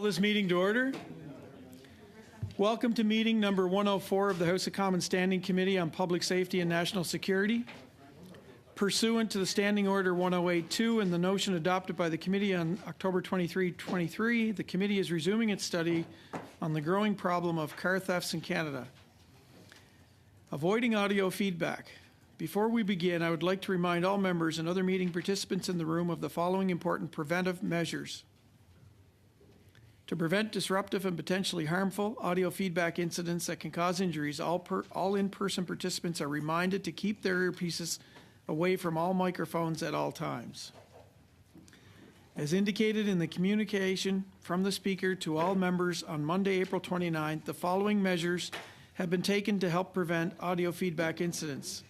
Call this meeting to order. Welcome to meeting number 104 of the House of Commons Standing Committee on Public Safety and National Security. Pursuant to the Standing Order 108-2 and the notion adopted by the committee on October 23, 2023, the committee is resuming its study on the growing problem of car thefts in Canada. Avoiding audio feedback. Before we begin, I would like to remind all members and other meeting participants in the room of the following important preventive measures. To prevent disruptive and potentially harmful audio feedback incidents that can cause injuries, all in-person participants are reminded to keep their earpieces away from all microphones at all times. As indicated in the communication from the Speaker to all members on Monday, April 29th, the following measures have been taken to help prevent audio feedback incidents.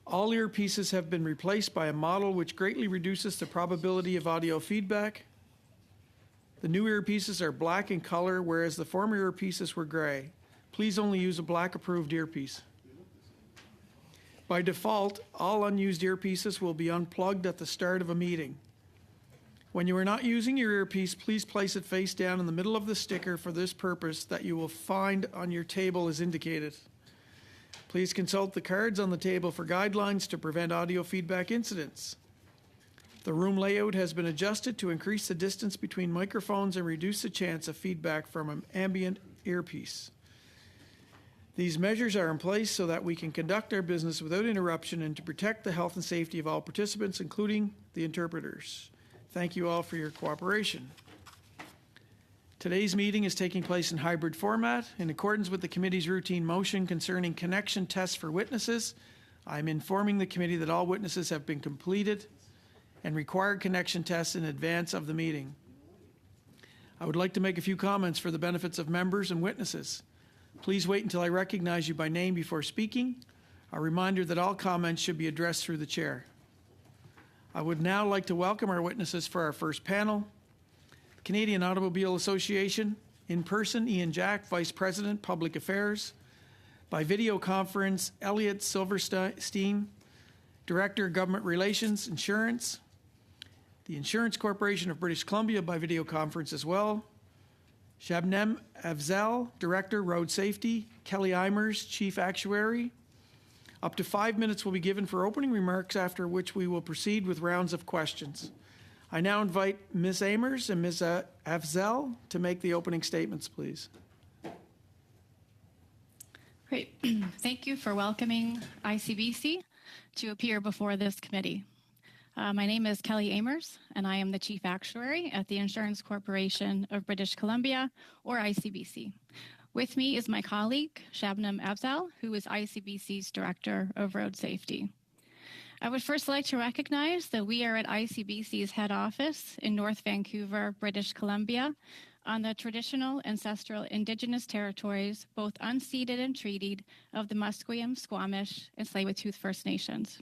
All earpieces have been replaced by a model which greatly reduces the probability of audio feedback. The new earpieces are black in color, whereas the former earpieces were gray. Please only use a black-approved earpiece. By default, all unused earpieces will be unplugged at the start of a meeting. When you are not using your earpiece, please place it face down in the middle of the sticker for this purpose that you will find on your table as indicated. Please consult the cards on the table for guidelines to prevent audio feedback incidents. The room layout has been adjusted to increase the distance between microphones and reduce the chance of feedback from an ambient earpiece. These measures are in place so that we can conduct our business without interruption and to protect the health and safety of all participants, including the interpreters. Thank you all for your cooperation. Today's meeting is taking place in hybrid format. In accordance with the committee's routine motion concerning connection tests for witnesses, I am informing the committee that all witnesses have been completed and required connection tests in advance of the meeting. I would like to make a few comments for the benefits of members and witnesses. Please wait until I recognize you by name before speaking. A reminder that all comments should be addressed through the chair. I would now like to welcome our witnesses for our first panel. The Canadian Automobile Association, in person, Ian Jack, Vice President, Public Affairs. By video conference, Elliot Silverstein, Director, Government Relations, Insurance. The Insurance Corporation of British Columbia by video conference as well. Shabnam Afzal, Director, Road Safety. Kelly Eimers, Chief Actuary. Up to 5 minutes will be given for opening remarks, after which we will proceed with rounds of questions. I now invite Ms. Eimers and Ms. Afzal to make the opening statements, please. Great. Thank you for welcoming ICBC to appear before this committee. My name is Kelly Eimers, and I am the Chief Actuary at the Insurance Corporation of British Columbia, or ICBC. With me is my colleague, Shabnam Afzal, who is ICBC's Director of Road Safety. I would first like to recognize that we are at ICBC's head office in North Vancouver, British Columbia, on the traditional ancestral Indigenous territories, both unceded and treatied, of the Musqueam, Squamish, and Tsleil-Waututh First Nations.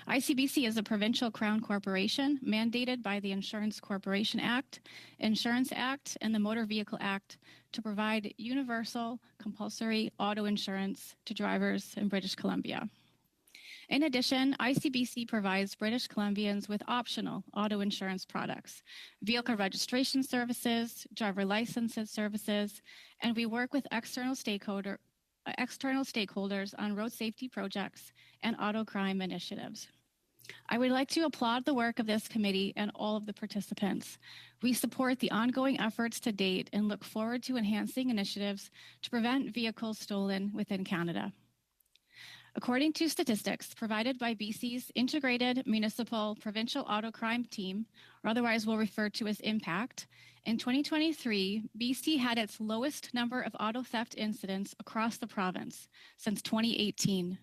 ICBC is a provincial crown corporation mandated by the Insurance Corporation Act, Insurance Act, and the Motor Vehicle Act to provide universal compulsory auto insurance to drivers in British Columbia. In addition, ICBC provides British Columbians with optional auto insurance products, vehicle registration services, driver licenses services, and we work with external stakeholders on road safety projects and auto crime initiatives. I would like to applaud the work of this committee and all of the participants. We support the ongoing efforts to date and look forward to enhancing initiatives to prevent vehicles stolen within Canada. According to statistics provided by BC's Integrated Municipal Provincial Auto Crime Team, or otherwise we'll refer to as IMPACT, in 2023, BC had its lowest number of auto theft incidents across the province since 2018.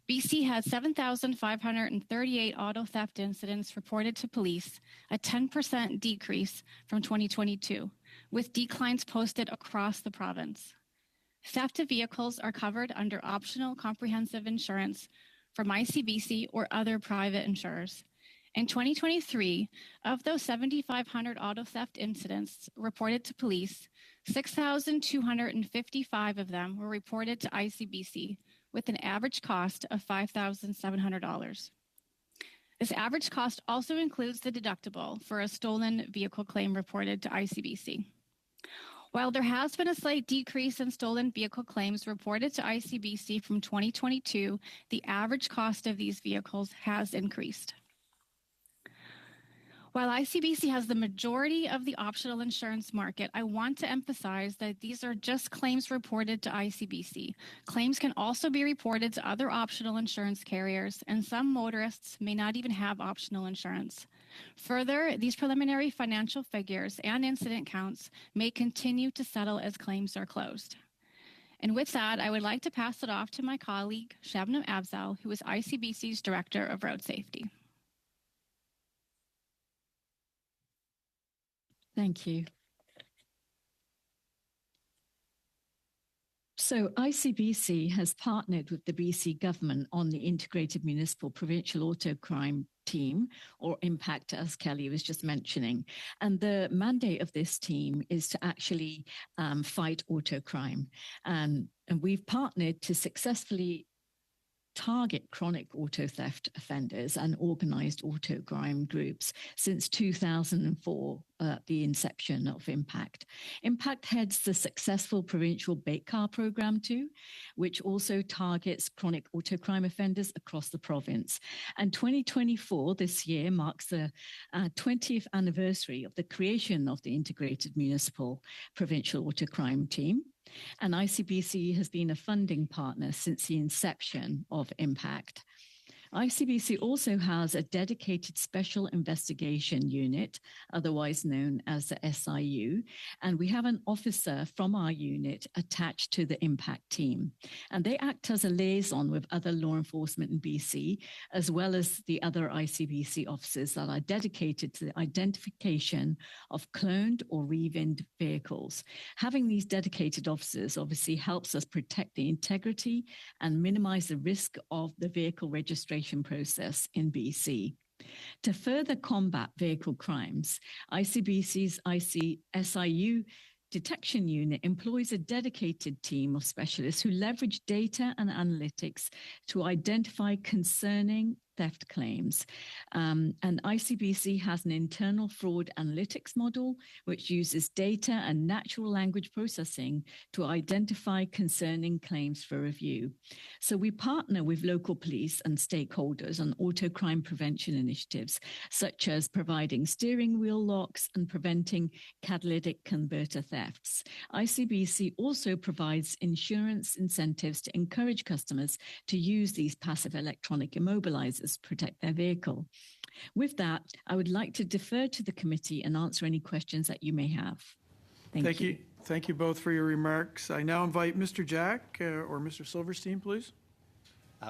BC had 7,538 auto theft incidents reported to police, a 10% decrease from 2022, with declines posted across the province. Theft of vehicles are covered under optional comprehensive insurance from ICBC or other private insurers. In 2023, of those 7,500 auto theft incidents reported to police, 6,255 of them were reported to ICBC with an average cost of $5,700. This average cost also includes the deductible for a stolen vehicle claim reported to ICBC. While there has been a slight decrease in stolen vehicle claims reported to ICBC from 2022, the average cost of these vehicles has increased. While ICBC has the majority of the optional insurance market, I want to emphasize that these are just claims reported to ICBC. Claims can also be reported to other optional insurance carriers, and some motorists may not even have optional insurance. Further, these preliminary financial figures and incident counts may continue to settle as claims are closed. And with that, I would like to pass it off to my colleague, Shabnam Afzal, who is ICBC's Director of Road Safety. Thank you. So ICBC has partnered with the BC government on the Integrated Municipal Provincial Auto Crime Team, or IMPACT, as Kelly was just mentioning. And the mandate of this team is to actually fight auto crime. And we've partnered to successfully target chronic auto theft offenders and organized auto crime groups since 2004, the inception of IMPACT. IMPACT heads the successful provincial Bait Car program too, which also targets chronic auto crime offenders across the province. And 2024, this year, marks the 20th anniversary of the creation of the Integrated Municipal Provincial Auto Crime Team. And ICBC has been a funding partner since the inception of IMPACT. ICBC also has a dedicated special investigation unit, otherwise known as the SIU, and we have an officer from our unit attached to the IMPACT team. And they act as a liaison with other law enforcement in BC, as well as the other ICBC officers that are dedicated to the identification of cloned or revinned vehicles. Having these dedicated officers obviously helps us protect the integrity and minimize the risk of the vehicle registration process in BC. To further combat vehicle crimes, ICBC's SIU detection unit employs a dedicated team of specialists who leverage data and analytics to identify concerning theft claims. And ICBC has an internal fraud analytics model, which uses data and natural language processing to identify concerning claims for review. So we partner with local police and stakeholders on auto crime prevention initiatives, such as providing steering wheel locks and preventing catalytic converter thefts. ICBC also provides insurance incentives to encourage customers to use these passive electronic immobilizers to protect their vehicle. With that, I would like to defer to the committee and answer any questions that you may have. Thank you. Thank you both for your remarks. I now invite Mr. Jack or Mr. Silverstein, please.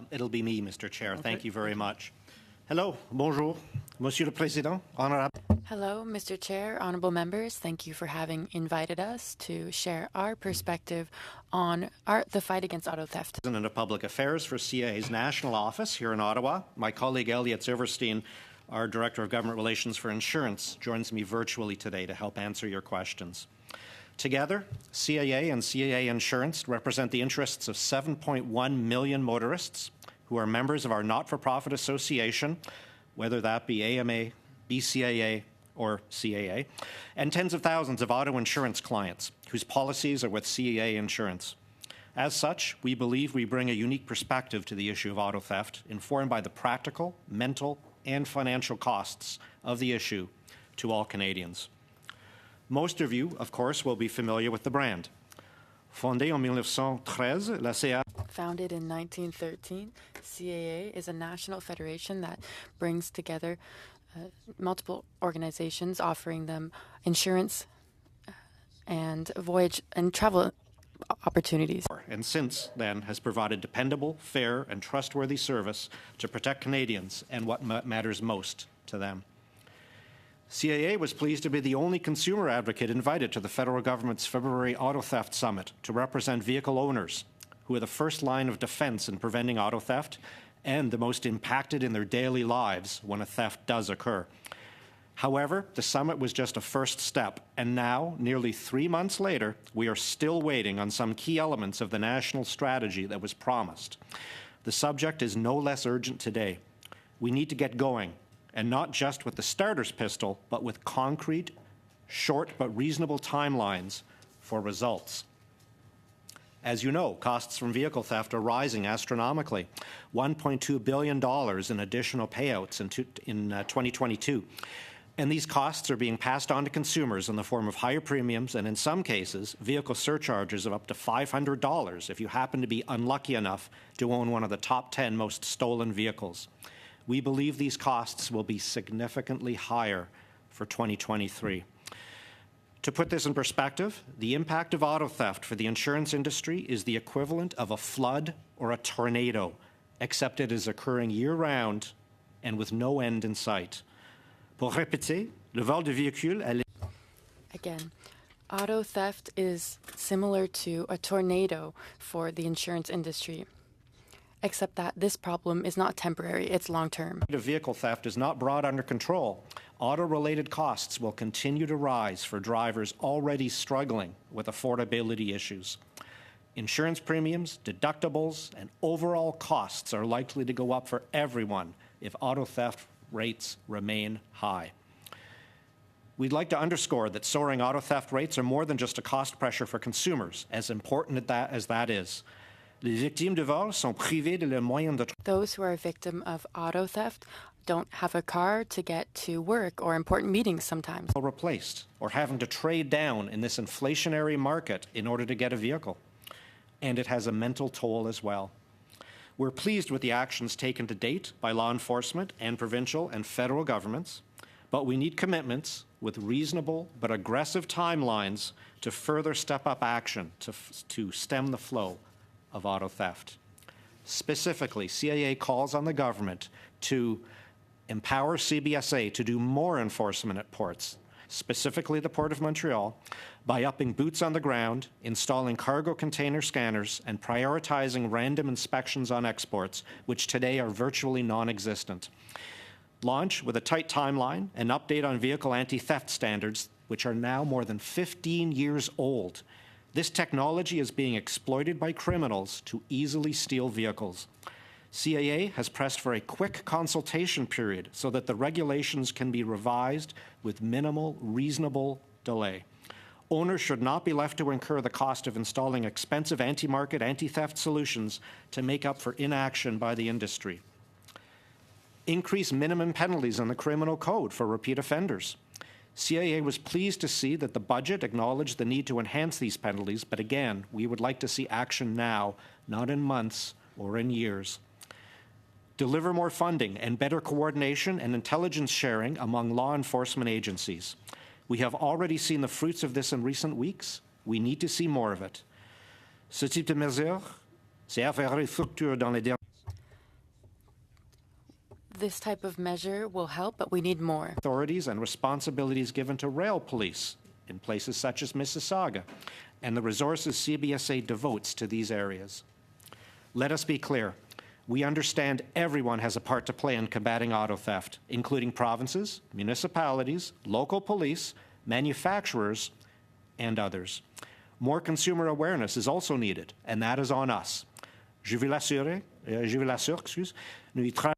It'll be me, Mr. Chair. Okay. Thank you very much. Hello, bonjour, Monsieur le Président, honorable. Hello, Mr. Chair, honorable members. Thank you for having invited us to share our perspective on the fight against auto theft. President of Public Affairs for CIA's national office here in Ottawa. My colleague Elliot Silverstein, our Director of Government Relations for Insurance, joins me virtually today to help answer your questions. Together, CIA and CIA Insurance represent the interests of 7.1 million motorists who are members of our not-for-profit association, whether that be AMA, BCAA, or CAA, and tens of thousands of auto insurance clients whose policies are with CAA Insurance. As such, we believe we bring a unique perspective to the issue of auto theft, informed by the practical, mental, and financial costs of the issue to all Canadians. Most of you, of course, will be familiar with the brand. Fondée en 1913, la CA. Founded in 1913, CAA is a national federation that brings together multiple organizations, offering them insurance and voyage and travel opportunities. And since then has provided dependable, fair, and trustworthy service to protect Canadians and what matters most to them. CAA was pleased to be the only consumer advocate invited to the federal government's February Auto Theft Summit to represent vehicle owners, who are the first line of defense in preventing auto theft and the most impacted in their daily lives when a theft does occur. However, the summit was just a first step, and now, nearly 3 months later, we are still waiting on some key elements of the national strategy that was promised. The subject is no less urgent today. We need to get going and not just with the starter's pistol, but with concrete, short but reasonable timelines for results. As you know, costs from vehicle theft are rising astronomically. $1.2 billion in additional payouts in 2022. And these costs are being passed on to consumers in the form of higher premiums and, in some cases, vehicle surcharges of up to $500 if you happen to be unlucky enough to own one of the top 10 most stolen vehicles. We believe these costs will be significantly higher for 2023. To put this in perspective, the impact of auto theft for the insurance industry is the equivalent of a flood or a tornado, except it is occurring year-round and with no end in sight. Pour répéter, le vol de véhicule... Again, auto theft is similar to a tornado for the insurance industry, except that this problem is not temporary, it's long-term. If vehicle theft is not brought under control, auto-related costs will continue to rise for drivers already struggling with affordability issues. Insurance premiums, deductibles, and overall costs are likely to go up for everyone if auto theft rates remain high. We'd like to underscore that soaring auto theft rates are more than just a cost pressure for consumers, as important as that is. Les victimes de vol sont privées de leurs moyens de... Those who are a victim of auto theft don't have a car to get to work or important meetings sometimes. Replaced or having to trade down in this inflationary market in order to get a vehicle. And it has a mental toll as well. We're pleased with the actions taken to date by law enforcement and provincial and federal governments, but we need commitments with reasonable but aggressive timelines to further step up action to stem the flow of auto theft. Specifically, CAA calls on the government to empower CBSA to do more enforcement at ports, specifically the Port of Montreal, by upping boots on the ground, installing cargo container scanners, and prioritizing random inspections on exports, which today are virtually non-existent. Launch with a tight timeline, an update on vehicle anti-theft standards, which are now more than 15 years old. This technology is being exploited by criminals to easily steal vehicles. CAA has pressed for a quick consultation period so that the regulations can be revised with minimal, reasonable delay. Owners should not be left to incur the cost of installing expensive anti-market, anti-theft solutions to make up for inaction by the industry. Increase minimum penalties in the criminal code for repeat offenders. CAA was pleased to see that the budget acknowledged the need to enhance these penalties, but again, we would like to see action now, not in months or in years. Deliver more funding and better coordination and intelligence sharing among law enforcement agencies. We have already seen the fruits of this in recent weeks. We need to see more of it. Ce type de mesure s'est avéré fructueux dans les derniers. This type of measure will help, but we need more. Authorities and responsibilities given to rail police in places such as Mississauga, and the resources CBSA devotes to these areas. Let us be clear. We understand everyone has a part to play in combating auto theft, including provinces, municipalities, local police, manufacturers, and others. More consumer awareness is also needed, and that is on us. Je vous l'assure, nous y travaillons.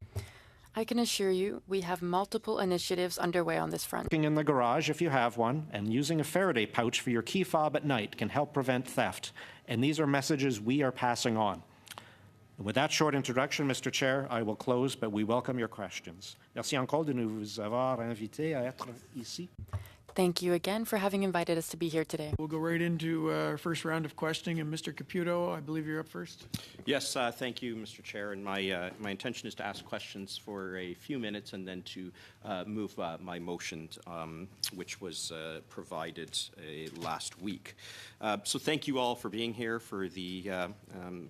I can assure you we have multiple initiatives underway on this front. In the garage if you have one, and using a Faraday pouch for your key fob at night can help prevent theft. And these are messages we are passing on. And with that short introduction, Mr. Chair, I will close, but we welcome your questions. Merci encore de nous avoir invités à être ici. Thank you again for having invited us to be here today. We'll go right into our first round of questioning. And Mr. Caputo, I believe you're up first. Yes, thank you, Mr. Chair. And my intention is to ask questions for a few minutes and then to move my motion, which was provided last week. So thank you all for being here. For the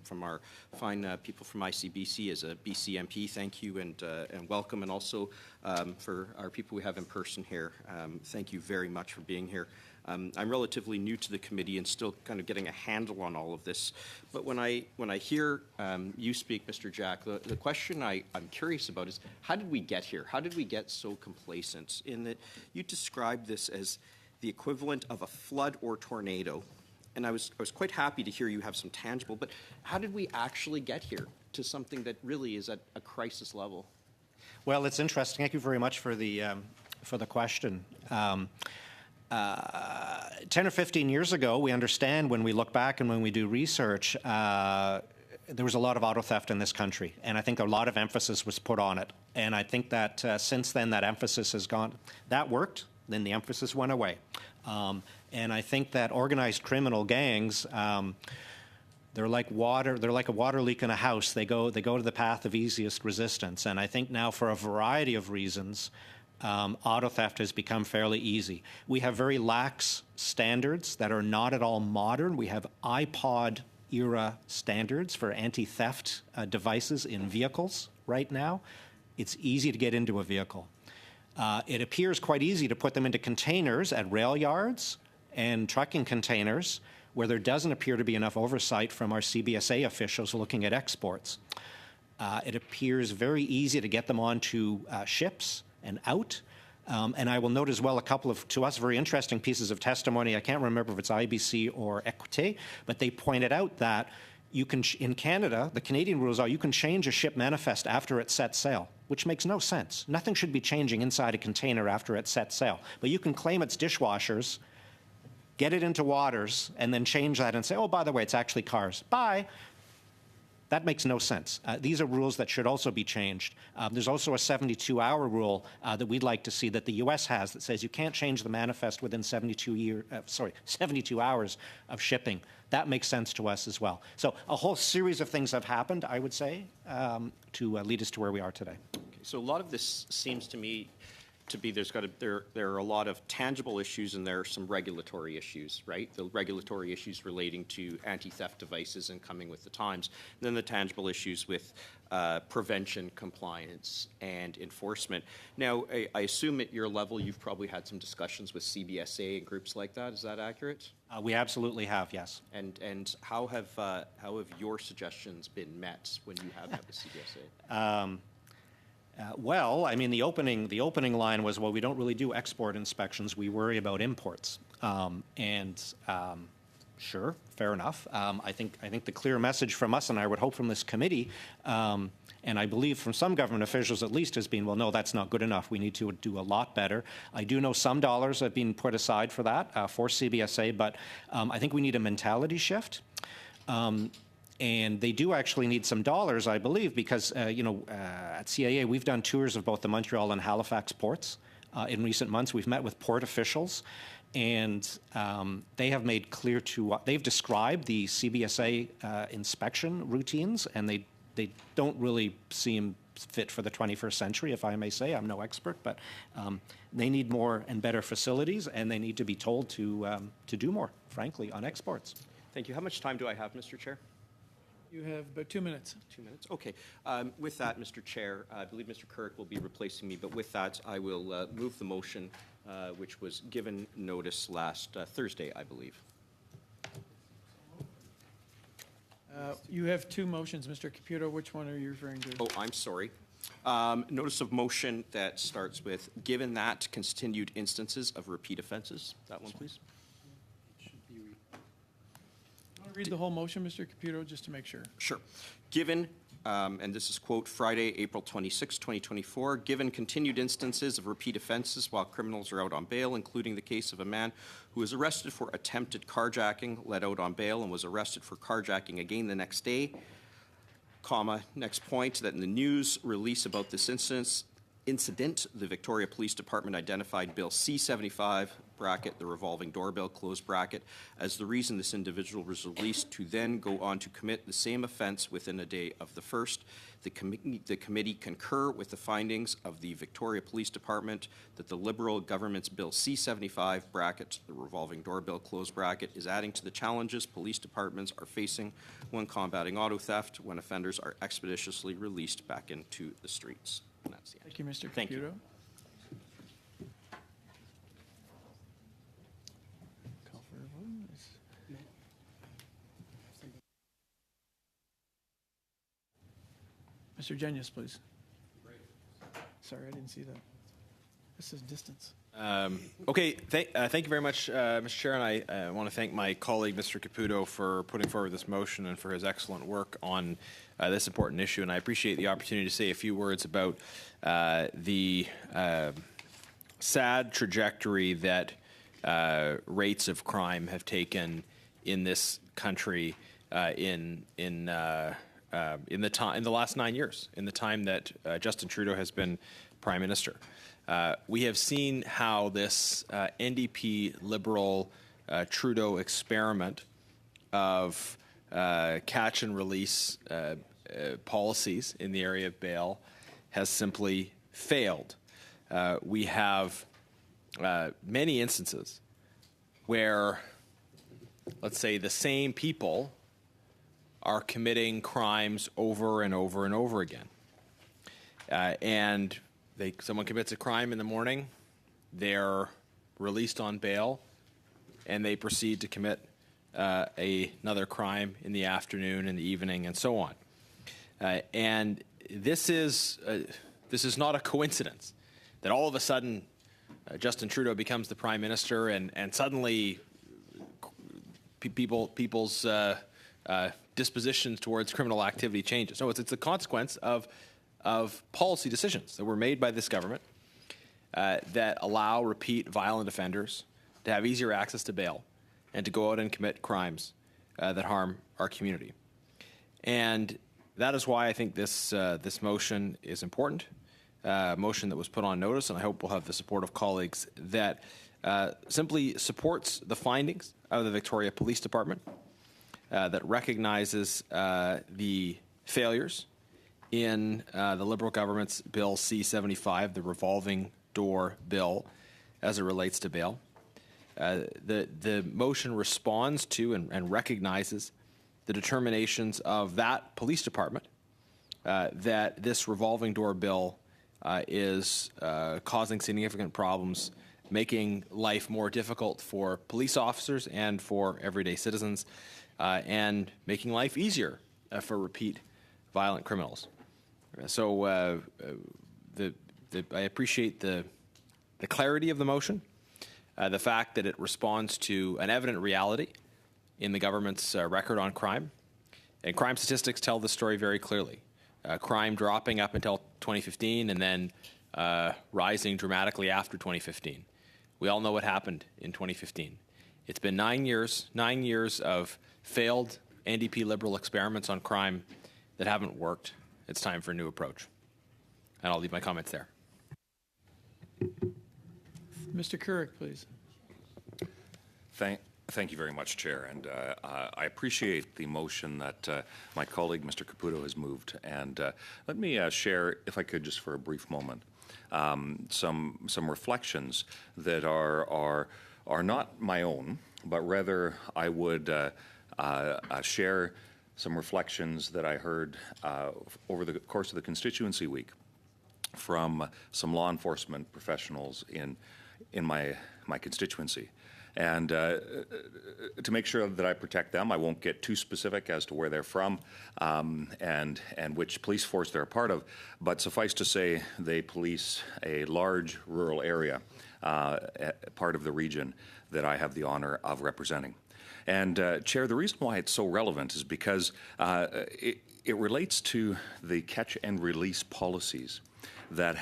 from our fine people from ICBC as a BC MP, thank you and welcome. And also for our people we have in person here, thank you very much for being here. I'm relatively new to the committee and still kind of getting a handle on all of this. But when I hear you speak, Mr. Jack, the question I'm curious about is how did we get here? How did we get so complacent in that you described this as the equivalent of a flood or tornado? And I was quite happy to hear you have some tangible, but how did we actually get here to something that really is at a crisis level? Well, it's interesting. Thank you very much for the question. 10 or 15 years ago, we understand when we look back and when we do research, there was a lot of auto theft in this country, and I think a lot of emphasis was put on it. And I think that since then, that emphasis has gone. That worked, then the emphasis went away. And I think that organized criminal gangs, they're like water. They're like a water leak in a house. They go to the path of easiest resistance. And I think now, for a variety of reasons, auto theft has become fairly easy. We have very lax standards that are not at all modern. We have iPod era standards for anti-theft devices in vehicles right now. It's easy to get into a vehicle. It appears quite easy to put them into containers at rail yards and trucking containers where there doesn't appear to be enough oversight from our CBSA officials looking at exports. It appears very easy to get them onto ships and out. And I will note as well a couple of, to us, very interesting pieces of testimony. I can't remember if it's IBC or Equité, but they pointed out that you can, in Canada, the Canadian rules are you can change a ship manifest after it sets sail, which makes no sense. Nothing should be changing inside a container after it sets sail. But you can claim it's dishwashers, get it into waters, and then change that and say, oh, by the way, it's actually cars. Bye. That makes no sense. These are rules that should also be changed. There's also a 72-hour rule that we'd like to see that the U.S. has that says you can't change the manifest within 72 hours of shipping. That makes sense to us as well. So a whole series of things have happened, I would say, to lead us to where we are today. Okay, so a lot of this seems to me to be there are a lot of tangible issues and there are some regulatory issues, right? The regulatory issues relating to anti-theft devices and coming with the times, and then the tangible issues with prevention, compliance, and enforcement. Now, I assume at your level you've probably had some discussions with CBSA and groups like that. Is that accurate? We absolutely have, yes. And how have your suggestions been met when you have met with CBSA? Well, I mean, the opening line was, well, we don't really do export inspections. We worry about imports. Sure, fair enough. I think the clear message from us, and I would hope from this committee, and I believe from some government officials at least, has been, well, no, that's not good enough. We need to do a lot better. I do know some dollars have been put aside for that, for CBSA, but I think we need a mentality shift. And they do actually need some dollars, I believe, because, at CAA, we've done tours of both the Montreal and Halifax ports in recent months. We've met with port officials, and they have made clear they've described the CBSA inspection routines, and they don't really seem fit for the 21st century, if I may say. I'm no expert, but they need more and better facilities, and they need to be told to do more, frankly, on exports. Thank you. How much time do I have, Mr. Chair? You have about 2 minutes. 2 minutes? Okay. With that, Mr. Chair, I believe Mr. Kirk will be replacing me, but with that, I will move the motion, which was given notice last Thursday, I believe. You have two motions, Mr. Caputo. Which one are you referring to? Oh, I'm sorry. Notice of motion that starts with, given that continued instances of repeat offenses. That one, please. Read the whole motion, Mr. Caputo, just to make sure. Sure. Given, and this is quote, Friday, April 26, 2024, given continued instances of repeat offenses while criminals are out on bail, including the case of a man who was arrested for attempted carjacking, let out on bail, and was arrested for carjacking again the next day, comma, next point, that in the news release about this incident, the Victoria Police Department identified Bill C-75, bracket, the revolving doorbell, close bracket, as the reason this individual was released to then go on to commit the same offense within a day of the first. The committee concur with the findings of the Victoria Police Department that the Liberal government's Bill C-75, bracket, the revolving doorbell, close bracket, is adding to the challenges police departments are facing when combating auto theft when offenders are expeditiously released back into the streets. And that's the end. Thank you, Mr. Caputo. Thank you. Call for a vote. Mr. Genius, please. Sorry, I didn't see that. This is distance. Okay, thank you very much, Mr. Chair, and I want to thank my colleague, Mr. Caputo, for putting forward this motion and for his excellent work on this important issue. And I appreciate the opportunity to say a few words about the sad trajectory that rates of crime have taken in this country in the last 9 years, in the time that Justin Trudeau has been Prime Minister. We have seen how this NDP Liberal Trudeau experiment of catch and release policies in the area of bail has simply failed. We have many instances where, let's say, the same people are committing crimes over and over and over again. And someone commits a crime in the morning, they're released on bail, and they proceed to commit another crime in the afternoon, in the evening, and so on. And this is not a coincidence that all of a sudden Justin Trudeau becomes the Prime Minister, and suddenly people's dispositions towards criminal activity changes. No, it's a consequence of policy decisions that were made by this government that allow repeat violent offenders to have easier access to bail and to go out and commit crimes that harm our community. And that is why I think this motion is important, a motion that was put on notice, and I hope we'll have the support of colleagues, that simply supports the findings of the Victoria Police Department, that recognizes the failures in the Liberal government's Bill C-75, the revolving door bill, as it relates to bail. The motion responds to and recognizes the determinations of that police department that this revolving door bill is causing significant problems, making life more difficult for police officers and for everyday citizens, and making life easier for repeat violent criminals. So I appreciate the clarity of the motion, the fact that it responds to an evident reality in the government's record on crime. And crime statistics tell the story very clearly. Crime dropping up until 2015 and then rising dramatically after 2015. We all know what happened in 2015. It's been 9 years of failed NDP Liberal experiments on crime that haven't worked. It's time for a new approach. And I'll leave my comments there. Mr. Couric, please. Thank you very much, Chair. And I appreciate the motion that my colleague, Mr. Caputo, has moved. And let me share, if I could, just for a brief moment, some reflections that are not my own, but rather I would share some reflections that I heard over the course of the constituency week from some law enforcement professionals in my constituency. And to make sure that I protect them, I won't get too specific as to where they're from and which police force they're a part of, but suffice to say they police a large rural area, part of the region that I have the honor of representing. And Chair, the reason why it's so relevant is because it relates to the catch and release policies that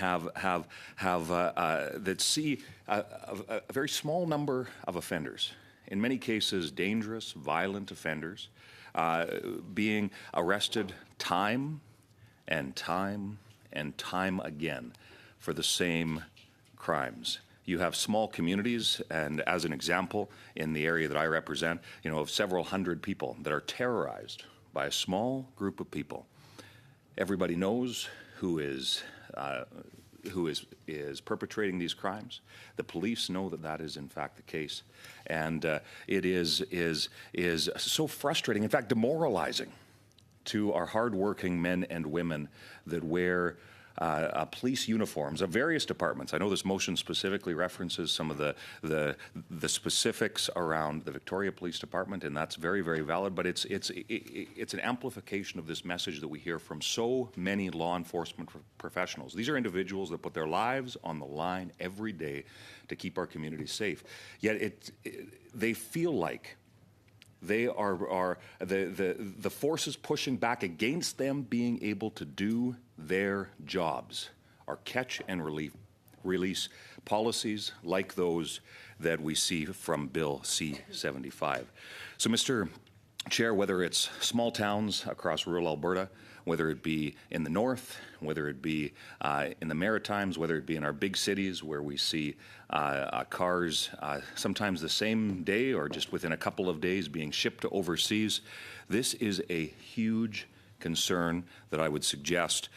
that see a very small number of offenders, in many cases dangerous, violent offenders, being arrested time and time and time again for the same crimes. You have small communities, and as an example, in the area that I represent, of several hundred people that are terrorized by a small group of people. Everybody knows who is perpetrating these crimes. The police know that that is in fact the case, and it is so frustrating, in fact demoralizing, to our hardworking men and women that wear police uniforms of various departments. I know this motion specifically references some of the specifics around the Victoria Police Department, and that's very, very valid. But it's an amplification of this message that we hear from so many law enforcement professionals. These are individuals that put their lives on the line every day to keep our communities safe. Yet they feel like they are the forces pushing back against them being able to do their jobs are catch and release policies like those that we see from Bill C-75. So, Mr. Chair, whether it's small towns across rural Alberta, whether it be in the north, whether it be in the Maritimes, whether it be in our big cities where we see cars sometimes the same day or just within a couple of days being shipped to overseas, this is a huge concern that I would suggest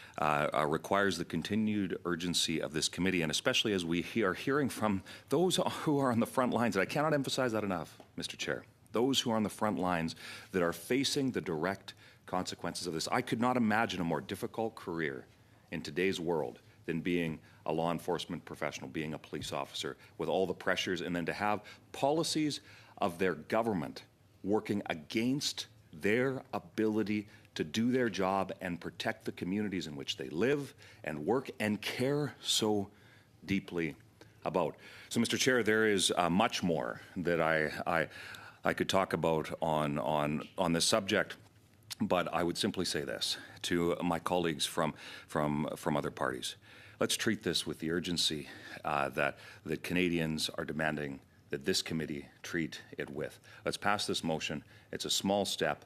requires the continued urgency of this committee, and especially as we are hearing from those who are on the front lines, and I cannot emphasize that enough, Mr. Chair, those who are on the front lines that are facing the direct consequences of this. I could not imagine a more difficult career in today's world than being a law enforcement professional, being a police officer, with all the pressures, and then to have policies of their government working against their ability to do their job and protect the communities in which they live and work and care so deeply about. So, Mr. Chair, there is much more that I could talk about on this subject, but I would simply say this to my colleagues from other parties. Let's treat this with the urgency that Canadians are demanding that this committee treat it with. Let's pass this motion. It's a small step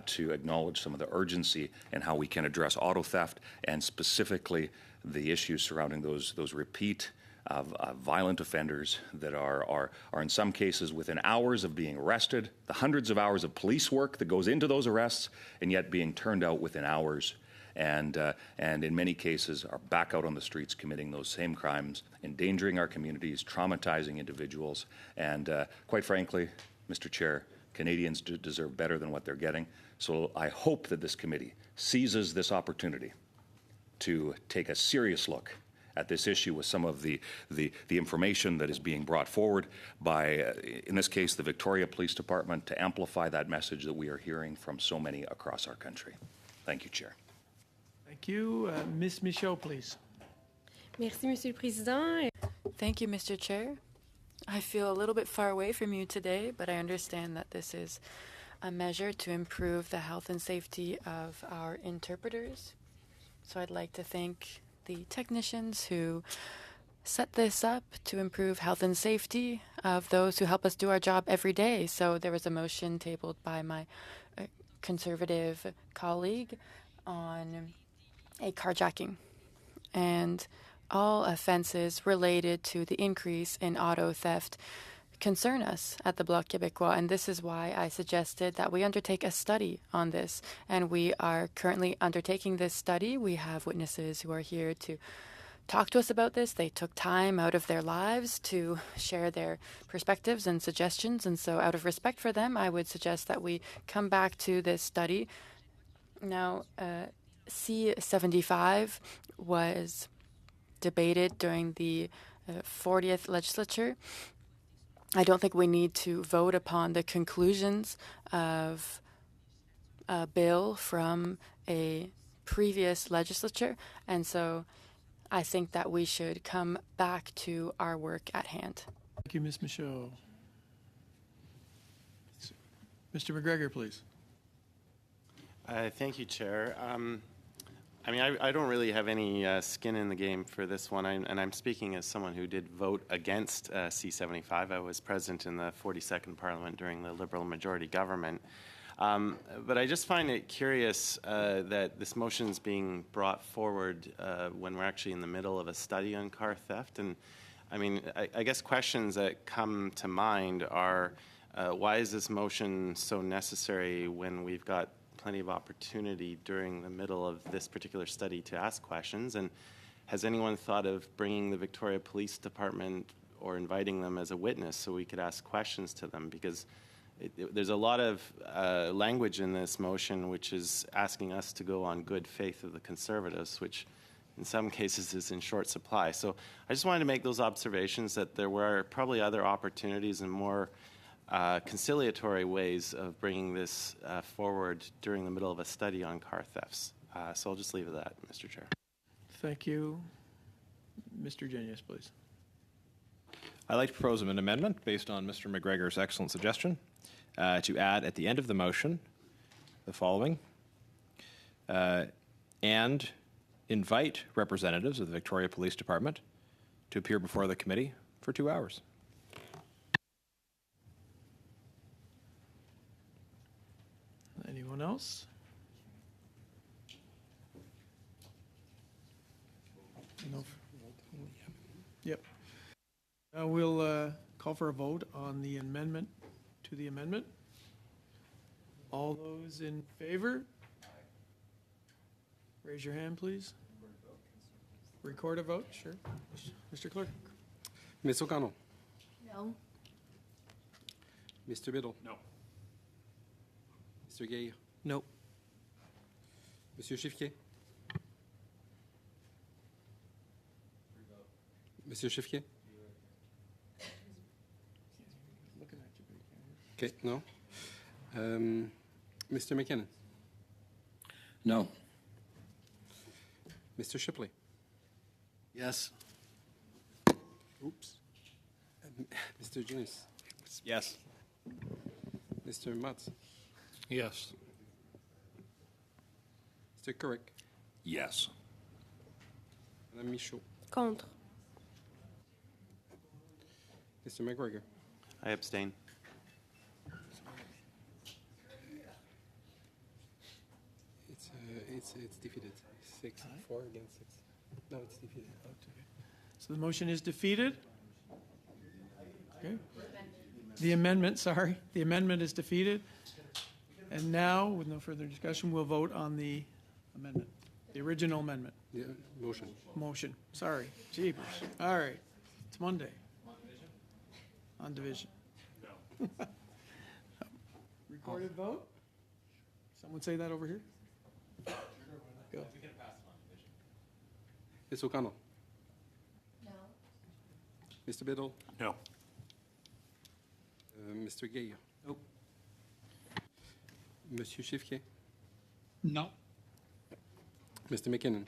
to acknowledge some of the urgency and how we can address auto theft and specifically the issues surrounding those repeat violent offenders that are in some cases within hours of being arrested, the hundreds of hours of police work that goes into those arrests, and yet being turned out within hours, and in many cases are back out on the streets committing those same crimes, endangering our communities, traumatizing individuals, and quite frankly, Mr. Chair, Canadians deserve better than what they're getting. So I hope that this committee seizes this opportunity to take a serious look at this issue with some of the information that is being brought forward by, in this case, the Victoria Police Department, to amplify that message that we are hearing from so many across our country. Thank you, Chair. Thank you. Ms. Michaud, please. Merci, Monsieur le Président. Thank you, Mr. Chair. I feel a little bit far away from you today, but I understand that this is a measure to improve the health and safety of our interpreters. So I'd like to thank the technicians who set this up to improve health and safety of those who help us do our job every day. So there was a motion tabled by my Conservative colleague on a carjacking and all offenses related to the increase in auto theft concern us at the Bloc Québécois, and this is why I suggested that we undertake a study on this, and we are currently undertaking this study. We have witnesses who are here to talk to us about this. They took time out of their lives to share their perspectives and suggestions, and so out of respect for them, I would suggest that we come back to this study. Now, C-75 was debated during the 40th legislature. I don't think we need to vote upon the conclusions of a bill from a previous legislature, and so I think that we should come back to our work at hand. Thank you, Ms. Michaud. Mr. McGregor, please. Thank you, Chair. I don't really have any skin in the game for this one, and I'm speaking as someone who did vote against C-75. I was present in the 42nd Parliament during the Liberal majority government. But I just find it curious that this motion is being brought forward when we're actually in the middle of a study on car theft. And I guess questions that come to mind are, why is this motion so necessary when we've got plenty of opportunity during the middle of this particular study to ask questions? And has anyone thought of bringing the Victoria Police Department or inviting them as a witness so we could ask questions to them? Because there's a lot of language in this motion which is asking us to go on good faith of the Conservatives, which in some cases is in short supply. So I just wanted to make those observations that there were probably other opportunities and more conciliatory ways of bringing this forward during the middle of a study on car thefts. So I'll just leave it at that, Mr. Chair. Thank you. Mr. Genius, please. I'd like to propose an amendment based on Mr. McGregor's excellent suggestion to add at the end of the motion the following, and invite representatives of the Victoria Police Department to appear before the committee for 2 hours. Anyone else? No. Yep. Now we'll call for a vote on the amendment to the amendment. All those in favor? Raise your hand, please. Record a vote, sure. Mr. Clerk. Ms. O'Connell. No. Mr. Biddle. No. Mr. Gay. No. Monsieur Chiffquet. Monsieur Chiffquet. Okay, no. Mr. McKinnon. No. Mr. Shipley. Yes. Oops. Mr. Jones. Yes. Mr. Mutz. Yes. Mr. Couric. Yes. Madame Michaud. Contre. Mr. McGregor. I abstain. It's defeated. 4 against 6. No, it's defeated. So the motion is defeated. Okay. The amendment is defeated. And now, with no further discussion, we'll vote on the amendment, the original amendment. Yeah, motion. Motion. Sorry. Jeepers. All right. It's Monday. On division. No. Recorded vote? Someone say that over here? Go. Ms. O'Connell. No. Mr. Biddle. No. Mr. Gay. Nope. Monsieur Chiffquet. No. Mr. McKinnon.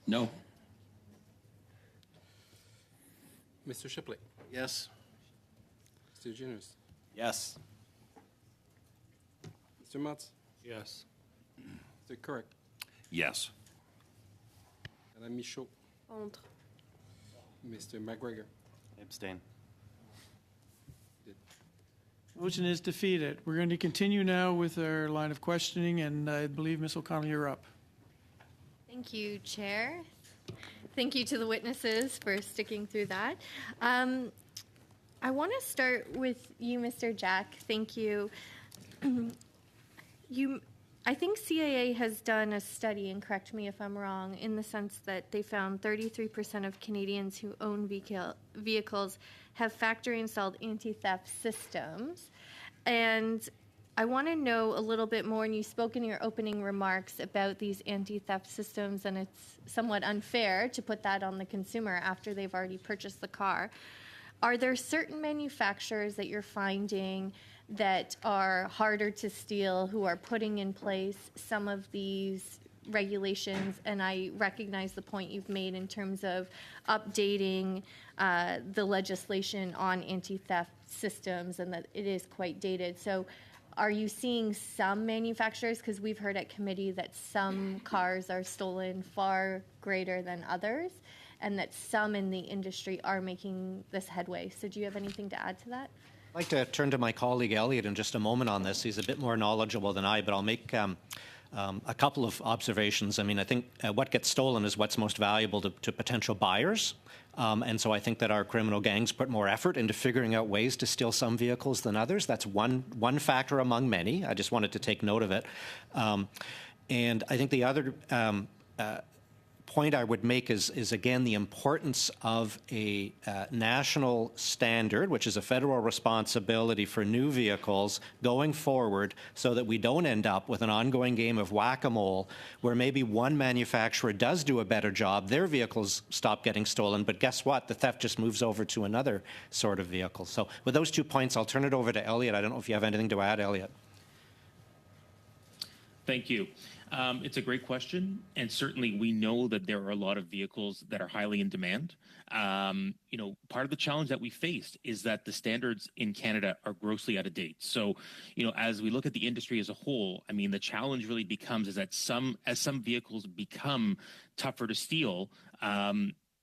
No. Mr. Shipley. Yes. Mr. Jones. Yes. Mr. Mutz. Yes. Mr. Couric. Yes. Madame Michaud. Contre. Mr. McGregor. I abstain. Motion is defeated. We're going to continue now with our line of questioning, and I believe Ms. O'Connell, you're up. Thank you, Chair. Thank you to the witnesses for sticking through that. I want to start with you, Mr. Jack. Thank you. I think CAA has done a study, and correct me if I'm wrong, in the sense that they found 33% of Canadians who own vehicles have factory-installed anti-theft systems. And I want to know a little bit more, and you spoke in your opening remarks about these anti-theft systems, and it's somewhat unfair to put that on the consumer after they've already purchased the car. Are there certain manufacturers that you're finding that are harder to steal, who are putting in place some of these regulations? And I recognize the point you've made in terms of updating the legislation on anti-theft systems, and that it is quite dated. So are you seeing some manufacturers, because we've heard at committee that some cars are stolen far greater than others, and that some in the industry are making this headway. So do you have anything to add to that? I'd like to turn to my colleague Elliot in just a moment on this. He's a bit more knowledgeable than I, but I'll make a couple of observations. I mean, I think what gets stolen is what's most valuable to potential buyers. And so I think that our criminal gangs put more effort into figuring out ways to steal some vehicles than others. That's one factor among many. I just wanted to take note of it. And I think the other point I would make is again, the importance of a national standard, which is a federal responsibility for new vehicles going forward, so that we don't end up with an ongoing game of whack-a-mole where maybe one manufacturer does do a better job, their vehicles stop getting stolen, but guess what? The theft just moves over to another sort of vehicle. So with those 2 points, I'll turn it over to Elliot. I don't know if you have anything to add, Elliot. Thank you. It's a great question, and certainly we know that there are a lot of vehicles that are highly in demand. Part of the challenge that we faced is that the standards in Canada are grossly out of date. So, as we look at the industry as a whole, I mean, the challenge really becomes is that as some vehicles become tougher to steal,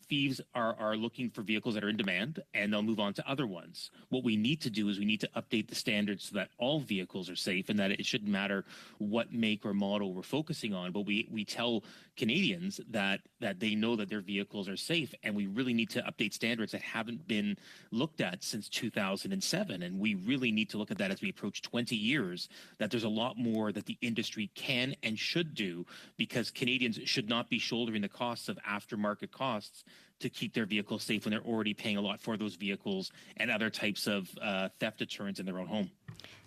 thieves are looking for vehicles that are in demand, and they'll move on to other ones. What we need to do is we need to update the standards so that all vehicles are safe, and that it shouldn't matter what make or model we're focusing on. But we tell Canadians that they know that their vehicles are safe, and we really need to update standards that haven't been looked at since 2007. And we really need to look at that as we approach 20 years, that there's a lot more that the industry can and should do, because Canadians should not be shouldering the costs of aftermarket costs to keep their vehicles safe when they're already paying a lot for those vehicles and other types of theft deterrents in their own home.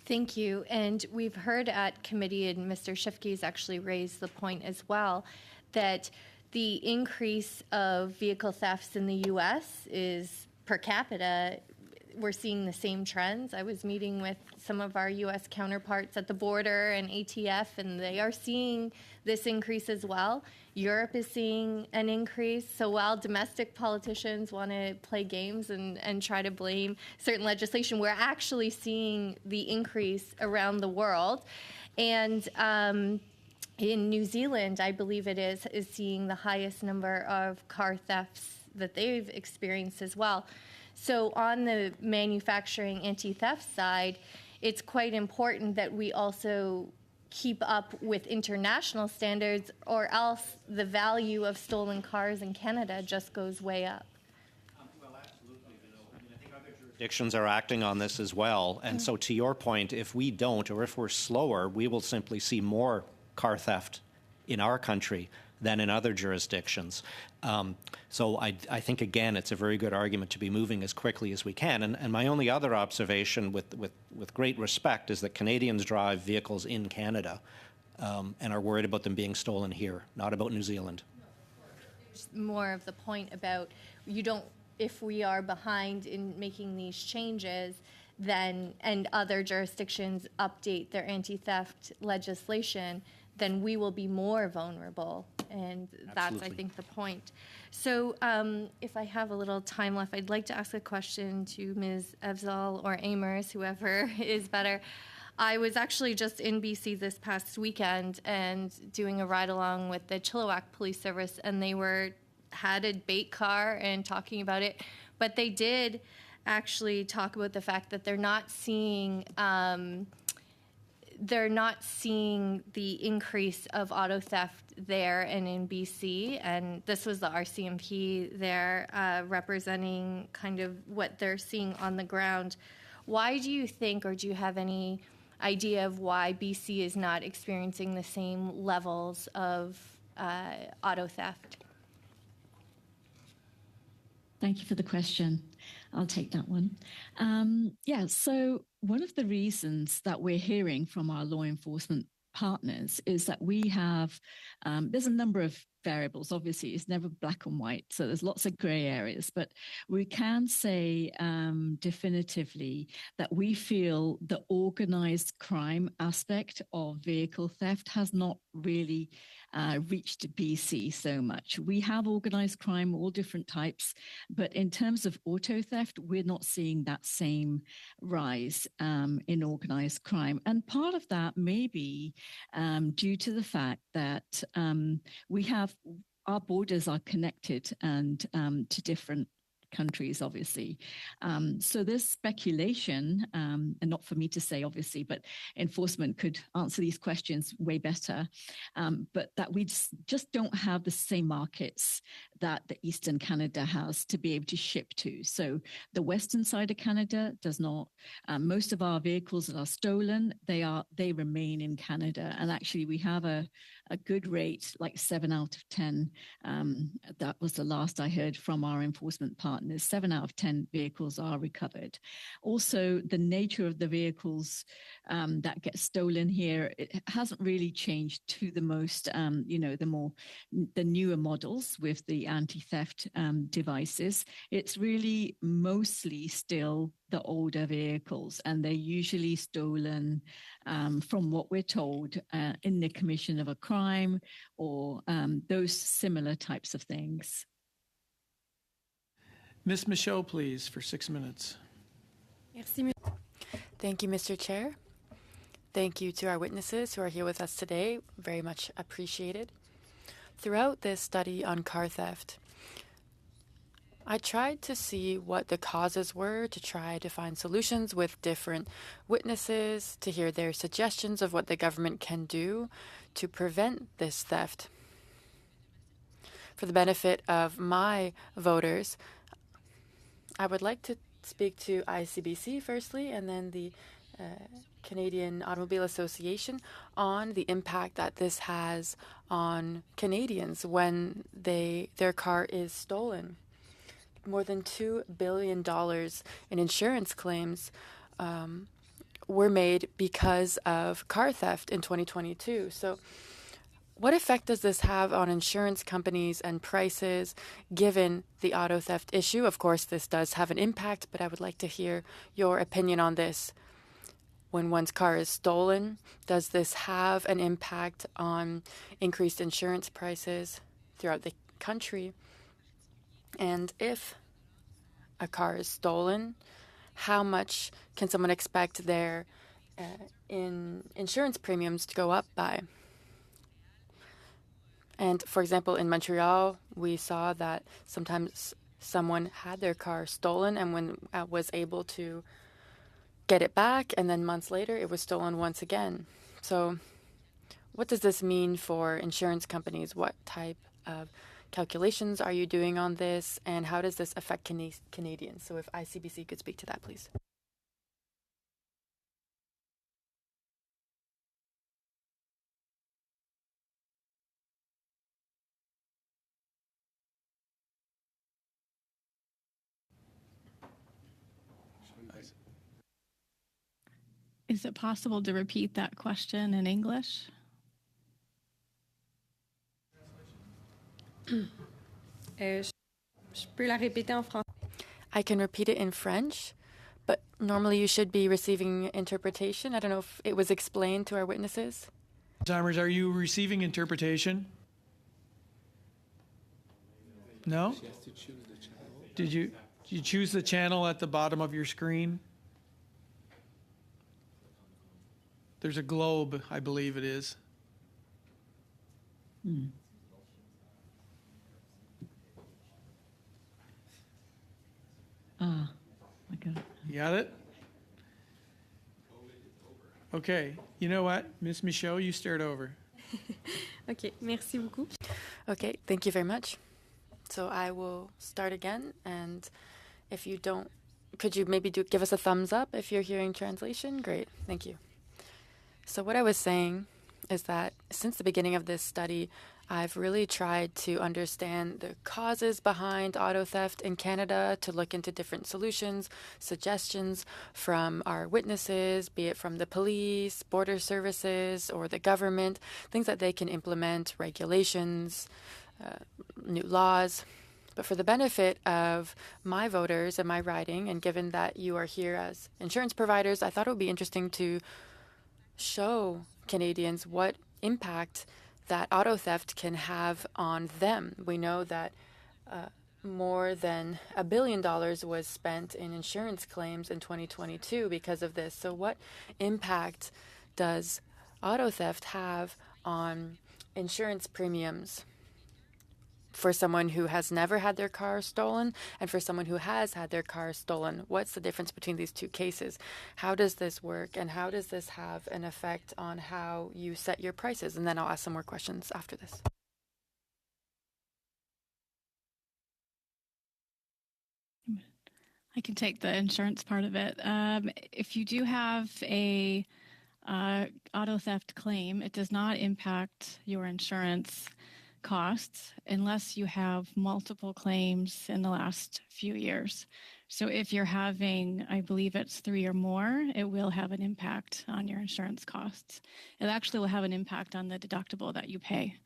Thank you. And we've heard at committee, and Mr. Shifke's actually raised the point as well, that the increase of vehicle thefts in the U.S. is per capita. We're seeing the same trends. I was meeting with some of our U.S. counterparts at the border and ATF, and they are seeing this increase as well. Europe is seeing an increase. So while domestic politicians want to play games and try to blame certain legislation, we're actually seeing the increase around the world. And in New Zealand, I believe it is seeing the highest number of car thefts that they've experienced as well. So on the manufacturing anti-theft side, it's quite important that we also keep up with international standards, or else the value of stolen cars in Canada just goes way up. Well, absolutely. I think other jurisdictions are acting on this as well. And so to your point, if we don't, or if we're slower, we will simply see more car theft in our country than in other jurisdictions. So I think, again, it's a very good argument to be moving as quickly as we can. And my only other observation, with great respect, is that Canadians drive vehicles in Canada and are worried about them being stolen here, not about New Zealand. More of the point about if we are behind in making these changes, then and other jurisdictions update their anti-theft legislation, then we will be more vulnerable. And that's, I think, the point. So if I have a little time left, I'd like to ask a question to Ms. Evzal or Amers, whoever is better. I was actually just in BC this past weekend and doing a ride-along with the Chilliwack Police Service, and they had a bait car and talking about it. But they did actually talk about the fact that they're not seeing the increase of auto theft there and in BC, and this was the RCMP there representing kind of what they're seeing on the ground. Why do you think, or do you have any idea of why BC is not experiencing the same levels of auto theft? Thank you for the question. I'll take that one. So one of the reasons that we're hearing from our law enforcement partners is that we have, there's a number of variables. Obviously, it's never black and white, so there's lots of gray areas, but we can say definitively that we feel the organized crime aspect of vehicle theft has not really reached BC so much. We have organized crime, all different types, but in terms of auto theft, we're not seeing that same rise in organized crime. And part of that may be due to the fact that our borders are connected and to different countries, obviously. So this speculation, and not for me to say, obviously, but enforcement could answer these questions way better, but that we just don't have the same markets that the Eastern Canada has to be able to ship to. So the western side of Canada does not. Most of our vehicles that are stolen, they remain in Canada. And actually, we have a good rate, like 7 out of 10. That was the last I heard from our enforcement partners. 7 out of 10 vehicles are recovered. Also, the nature of the vehicles that get stolen here, it hasn't really changed to the most, the newer models with the anti-theft devices. It's really mostly still the older vehicles, and they're usually stolen from what we're told in the commission of a crime or those similar types of things. Ms. Michaud, please, for 6 minutes. Thank you, Mr. Chair. Thank you to our witnesses who are here with us today. Very much appreciated. Throughout this study on car theft, I tried to see what the causes were, to try to find solutions with different witnesses, to hear their suggestions of what the government can do to prevent this theft. For the benefit of my voters, I would like to speak to ICBC firstly, and then the Canadian Automobile Association on the impact that this has on Canadians when their car is stolen. More than $2 billion in insurance claims were made because of car theft in 2022. So what effect does this have on insurance companies and prices, given the auto theft issue? Of course, this does have an impact, but I would like to hear your opinion on this. When one's car is stolen, does this have an impact on increased insurance prices throughout the country? And if a car is stolen, how much can someone expect their insurance premiums to go up by? And for example, in Montreal, we saw that sometimes someone had their car stolen and when was able to get it back, and then months later it was stolen once again. So what does this mean for insurance companies? What type of calculations are you doing on this, and how does this affect Canadians? So if ICBC could speak to that, please. Is it possible to repeat that question in English? I can repeat it in French, but normally you should be receiving interpretation. I don't know if it was explained to our witnesses. Timers, are you receiving interpretation? No? She has to choose the channel. Did you choose the channel at the bottom of your screen? There's a globe, I believe it is. Ah, I got it. You got it? Okay. You know what? Ms. Michaud, you start over. Okay, merci beaucoup. Okay, thank you very much. So I will start again, and if you don't, could you maybe give us a thumbs up if you're hearing translation? Great, thank you. So what I was saying is that since the beginning of this study, I've really tried to understand the causes behind auto theft in Canada, to look into different solutions, suggestions from our witnesses, be it from the police, border services, or the government, things that they can implement, regulations, new laws. But for the benefit of my voters and my riding, and given that you are here as insurance providers, I thought it would be interesting to show Canadians what impact that auto theft can have on them. We know that more than $1 billion was spent in insurance claims in 2022 because of this. So what impact does auto theft have on insurance premiums for someone who has never had their car stolen and for someone who has had their car stolen? What's the difference between these two cases? How does this work, and how does this have an effect on how you set your prices? And then I'll ask some more questions after this. I can take the insurance part of it. If you do have a auto theft claim, it does not impact your insurance costs unless you have multiple claims in the last few years. So if you're having, I believe it's 3 or more, it will have an impact on your insurance costs. It actually will have an impact on the deductible that you pay.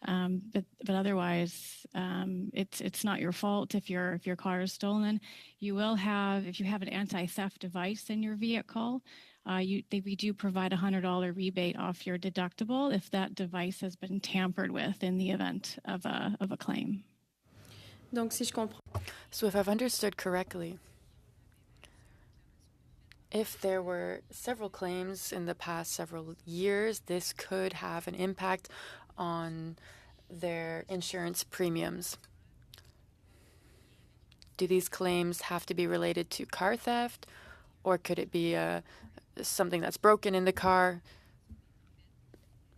But otherwise, it's not your fault if your car is stolen. You will have, if you have an anti-theft device in your vehicle, we do provide a $100 rebate off your deductible if that device has been tampered with in the event of a claim. Donc, si je comprends. So if I've understood correctly, if there were several claims in the past several years, this could have an impact on their insurance premiums. Do these claims have to be related to car theft, or could it be something that's broken in the car?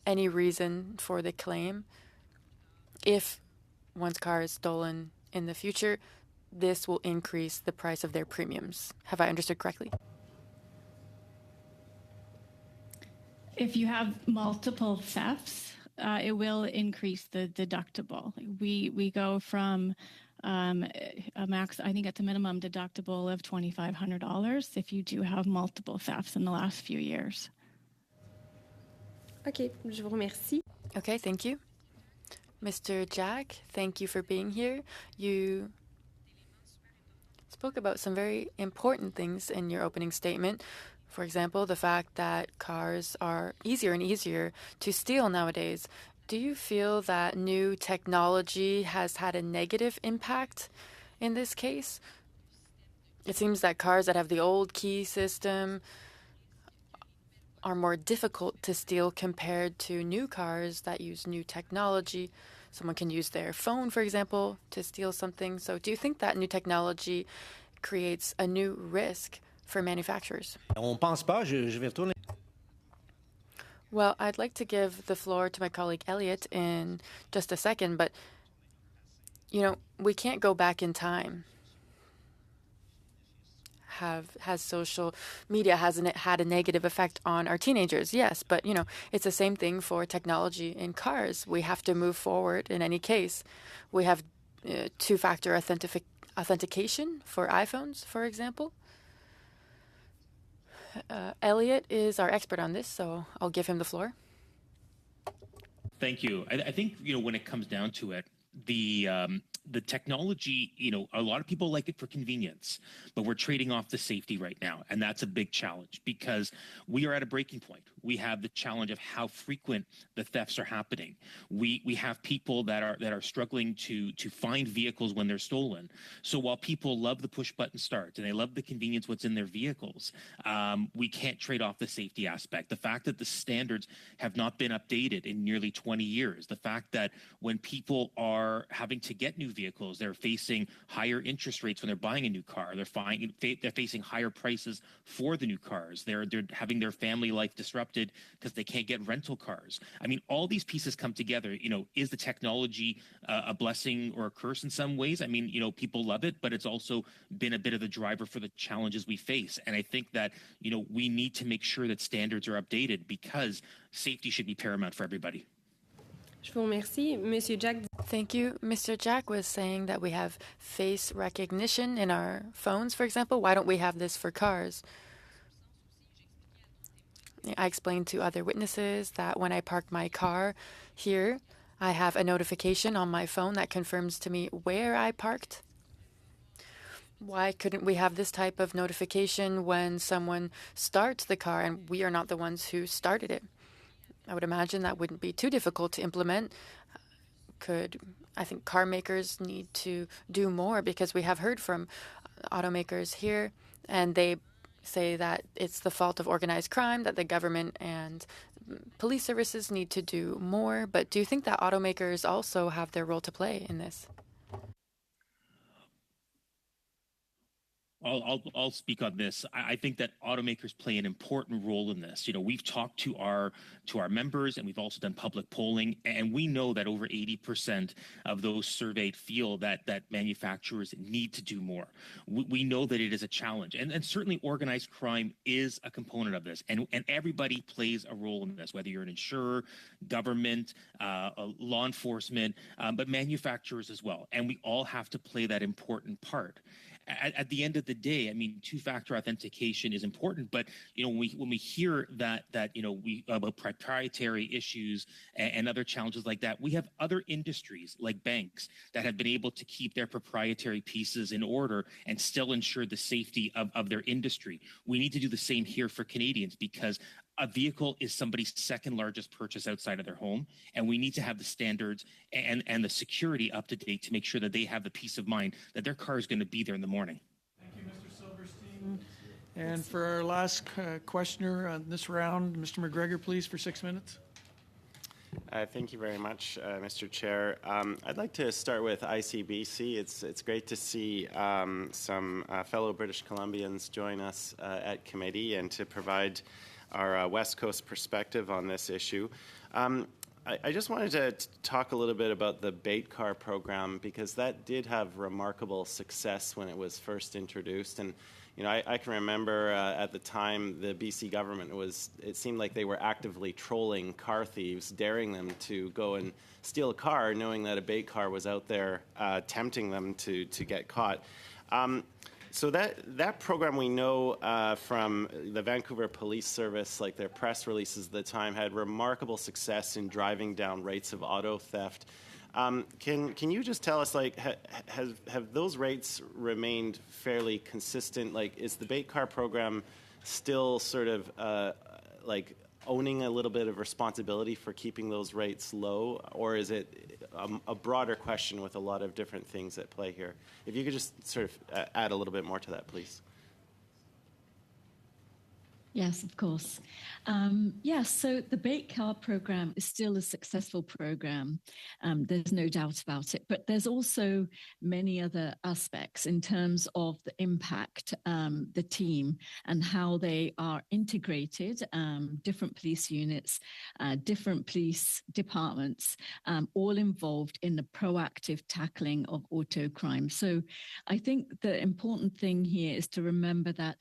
Any reason for the claim? If one's car is stolen in the future, this will increase the price of their premiums. Have I understood correctly? If you have multiple thefts, it will increase the deductible. We go from a max, I think it's a minimum deductible of $2,500 if you do have multiple thefts in the last few years. OK, je vous remercie. Okay, thank you. Mr. Jack, thank you for being here. You spoke about some very important things in your opening statement. For example, the fact that cars are easier and easier to steal nowadays. Do you feel that new technology has had a negative impact in this case? It seems that cars that have the old key system are more difficult to steal compared to new cars that use new technology. Someone can use their phone, for example, to steal something. So do you think that new technology creates a new risk for manufacturers? On pense pas, je vais retourner. Well, I'd like to give the floor to my colleague Elliot in just a second, but, we can't go back in time. Has social media had a negative effect on our teenagers? Yes, but, it's the same thing for technology in cars. We have to move forward in any case. We have two-factor authentication for iPhones, for example. Elliot is our expert on this, so I'll give him the floor. Thank you. I think, when it comes down to it, the technology, a lot of people like it for convenience, but we're trading off the safety right now. And that's a big challenge because we are at a breaking point. We have the challenge of how frequent the thefts are happening. We have people that are struggling to find vehicles when they're stolen. So while people love the push button start and they love the convenience what's in their vehicles, we can't trade off the safety aspect. The fact that the standards have not been updated in nearly 20 years, the fact that when people are having to get new vehicles, they're facing higher interest rates when they're buying a new car. They're facing higher prices for the new cars. They're having their family life disrupted because they can't get rental cars. I mean, all these pieces come together. Is the technology a blessing or a curse in some ways? I mean, people love it, but it's also been a bit of the driver for the challenges we face. And I think that, we need to make sure that standards are updated because safety should be paramount for everybody. Je vous remercie. Monsieur Jack. Thank you. Mr. Jack was saying that we have face recognition in our phones, for example. Why don't we have this for cars? I explained to other witnesses that when I park my car here, I have a notification on my phone that confirms to me where I parked. Why couldn't we have this type of notification when someone starts the car and we are not the ones who started it? I would imagine that wouldn't be too difficult to implement. I think car makers need to do more because we have heard from automakers here and they say that it's the fault of organized crime, that the government and police services need to do more. But do you think that automakers also have their role to play in this? I'll speak on this. I think that automakers play an important role in this. You know, we've talked to our members, and we've also done public polling, and we know that over 80% of those surveyed feel that manufacturers need to do more. We know that it is a challenge, and certainly organized crime is a component of this, and everybody plays a role in this, whether you're an insurer, government, law enforcement, but manufacturers as well, and we all have to play that important part. At the end of the day, I mean, two-factor authentication is important, but you know, when we hear that you know, we about proprietary issues and other challenges like that, we have other industries like banks that have been able to keep their proprietary pieces in order and still ensure the safety of their industry. We need to do the same here for Canadians, because a vehicle is somebody's second largest purchase outside of their home, and we need to have the standards and the security up to date to make sure that they have the peace of mind that their car is going to be there in the morning. Thank you, Mr. Silverstein. And for our last questioner on this round, Mr. McGregor, please, for 6 minutes. Thank you very much, Mr. Chair. I'd like to start with ICBC. It's great to see some fellow British Columbians join us at committee and to provide our West Coast perspective on this issue. I just wanted to talk a little bit about the BAIT car program, because that did have remarkable success when it was first introduced. And you know, I can remember at the time the BC government it seemed like they were actively trolling car thieves, daring them to go and steal a car, knowing that a BAIT car was out there tempting them to get caught. So that program, we know from the Vancouver Police Service, like their press releases at the time, had remarkable success in driving down rates of auto theft. Can you just tell us, like, have those rates remained fairly consistent? Like, is the BAIT car program still sort of like owning a little bit of responsibility for keeping those rates low, or is it a broader question with a lot of different things at play here? If you could just sort of add a little bit more to that, please. Yes, of course. Yes, so the BAIT car program is still a successful program. There's no doubt about it. But there's also many other aspects in terms of the impact, the team, and how they are integrated, different police units, different police departments, all involved in the proactive tackling of auto crime. So I think the important thing here is to remember that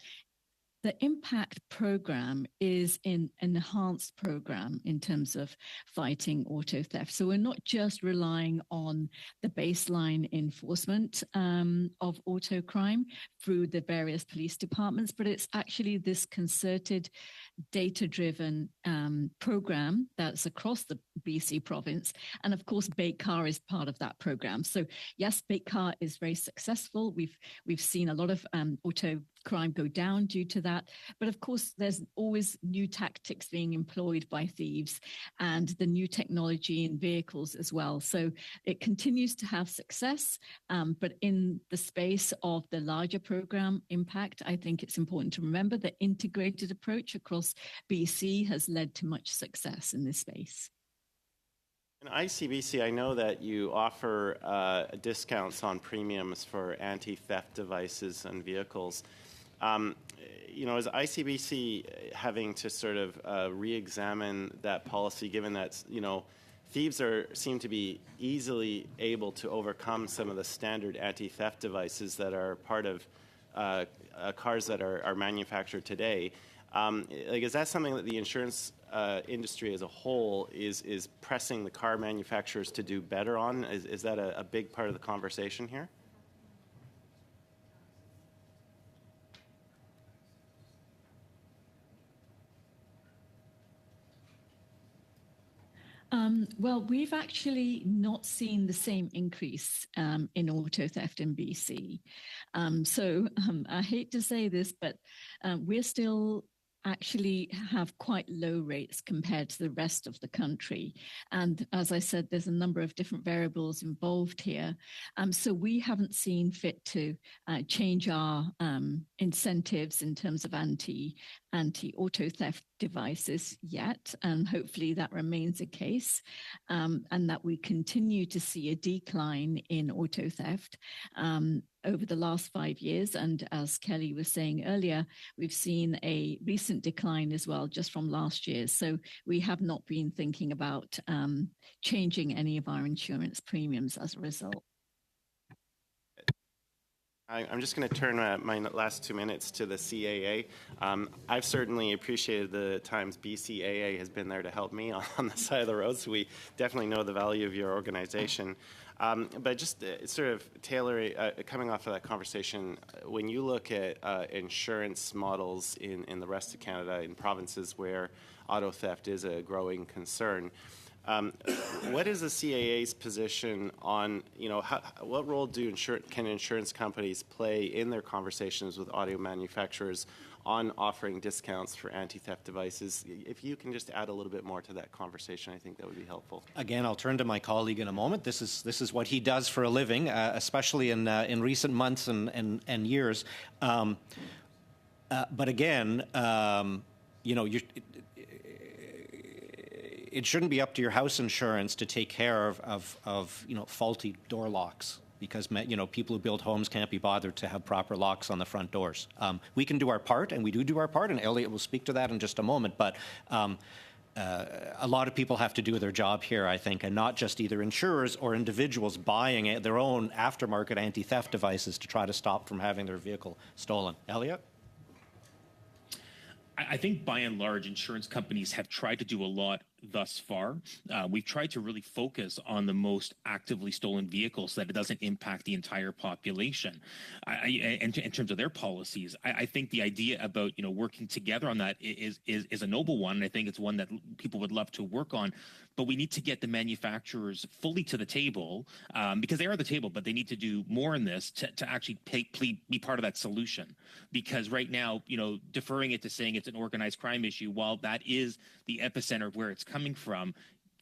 the impact program is an enhanced program in terms of fighting auto theft. So we're not just relying on the baseline enforcement of auto crime through the various police departments, but it's actually this concerted, data-driven program that's across the BC province. And of course, BAIT car is part of that program. So yes, BAIT car is very successful. We've seen a lot of auto crime go down due to that. But of course, there's always new tactics being employed by thieves and the new technology in vehicles as well. So it continues to have success. But in the space of the larger program impact, I think it's important to remember that integrated approach across BC has led to much success in this space. In ICBC, I know that you offer discounts on premiums for anti-theft devices and vehicles. You know, is ICBC having to sort of re-examine that policy, given that, you know, thieves seem to be easily able to overcome some of the standard anti-theft devices that are part of cars that are manufactured today? Like, is that something that the insurance industry as a whole is pressing the car manufacturers to do better on? Is that a big part of the conversation here? Well, we've actually not seen the same increase in auto theft in BC. So I hate to say this, but we're still actually have quite low rates compared to the rest of the country. And as I said, there's a number of different variables involved here. So we haven't seen fit to change our incentives in terms of anti-auto theft devices yet. And hopefully that remains the case, and that we continue to see a decline in auto theft over the last 5 years. And as Kelly was saying earlier, we've seen a recent decline as well just from last year. So we have not been thinking about changing any of our insurance premiums as a result. I'm just going to turn my last 2 minutes to the CAA. I've certainly appreciated the times BCAA has been there to help me on the side of the road, so we definitely know the value of your organization. But just sort of coming off of that conversation, when you look at insurance models in the rest of Canada, in provinces where auto theft is a growing concern, what is the CAA's position on, what role can insurance companies play in their conversations with auto manufacturers on offering discounts for anti-theft devices? If you can just add a little bit more to that conversation, I think that would be helpful. Again, I'll turn to my colleague in a moment. This is what he does for a living, especially in recent months and years. But again, it shouldn't be up to your house insurance to take care of faulty door locks, because people who build homes can't be bothered to have proper locks on the front doors. We can do our part, and we do our part, and Elliot will speak to that in just a moment. But a lot of people have to do their job here, I think, and not just either insurers or individuals buying their own aftermarket anti-theft devices to try to stop from having their vehicle stolen. Elliot? I think by and large, insurance companies have tried to do a lot thus far. We've tried to really focus on the most actively stolen vehicles so that it doesn't impact the entire population. In terms of their policies, I think the idea about working together on that is a noble one, and I think it's one that people would love to work on. But we need to get the manufacturers fully to the table, because they are at the table, but they need to do more in this to actually be part of that solution. Because right now, deferring it to saying it's an organized crime issue, while that is the epicenter of where it's coming from,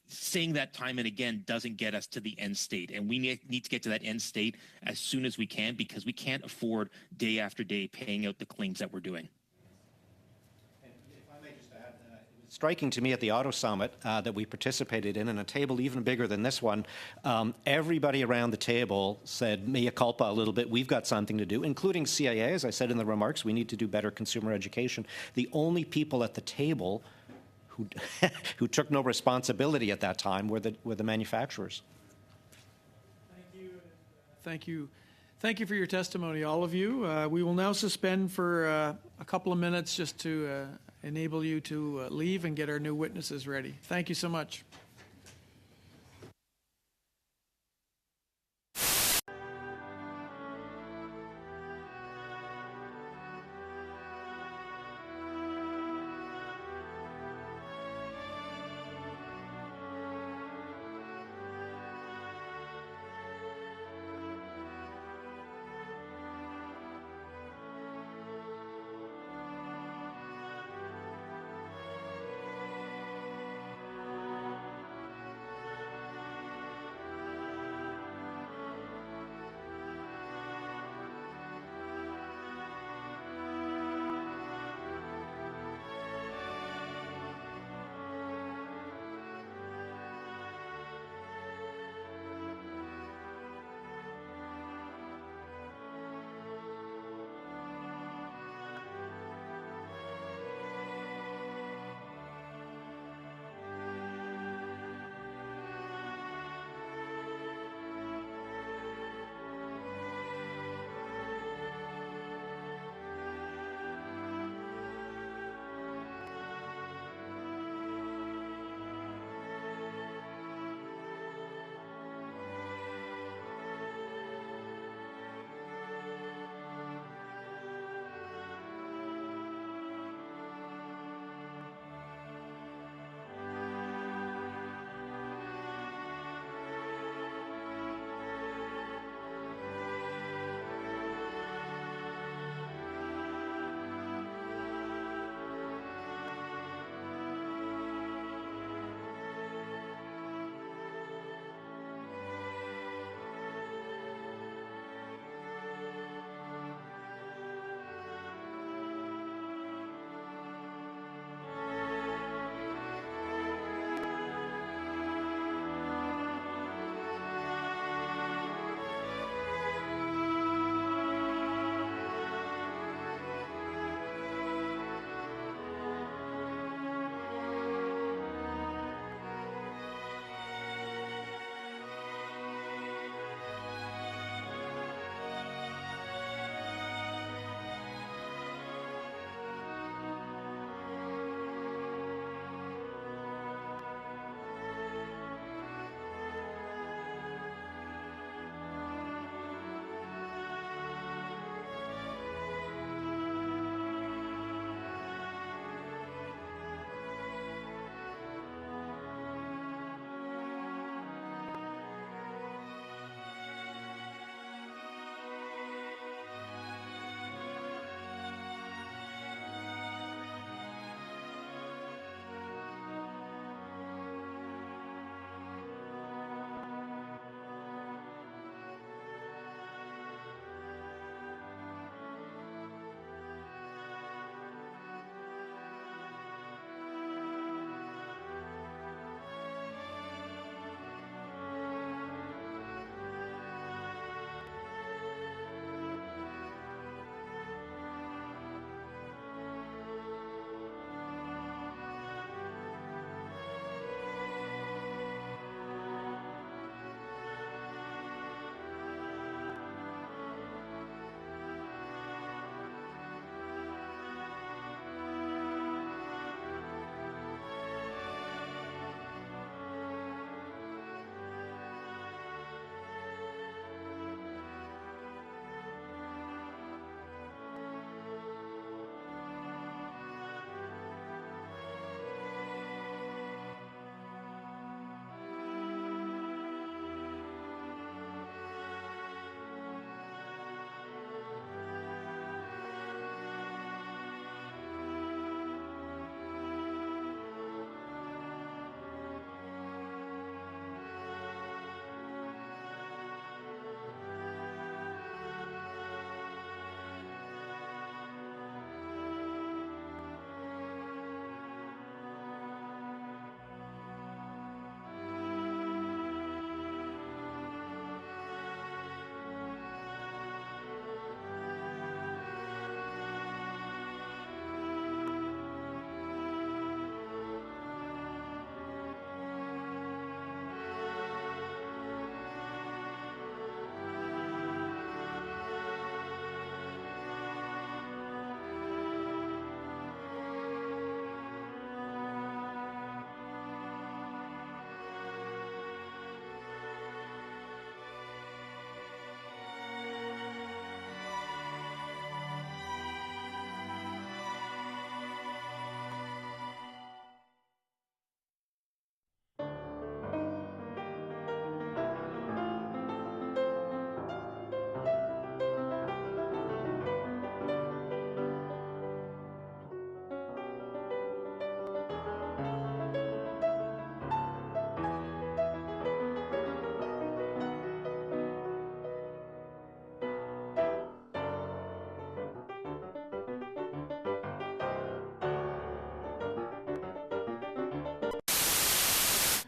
saying that time and again doesn't get us to the end state. And we need to get to that end state as soon as we can, because we can't afford day after day paying out the claims that we're doing. Striking to me at the Auto Summit that we participated in a table even bigger than this one, everybody around the table said mea culpa a little bit. We've got something to do, including CAA. As I said in the remarks, we need to do better consumer education. The only people at the table who took no responsibility at that time were the manufacturers. Thank you. Thank you for your testimony, all of you. We will now suspend for a couple of minutes just to enable you to leave and get our new witnesses ready. Thank you so much.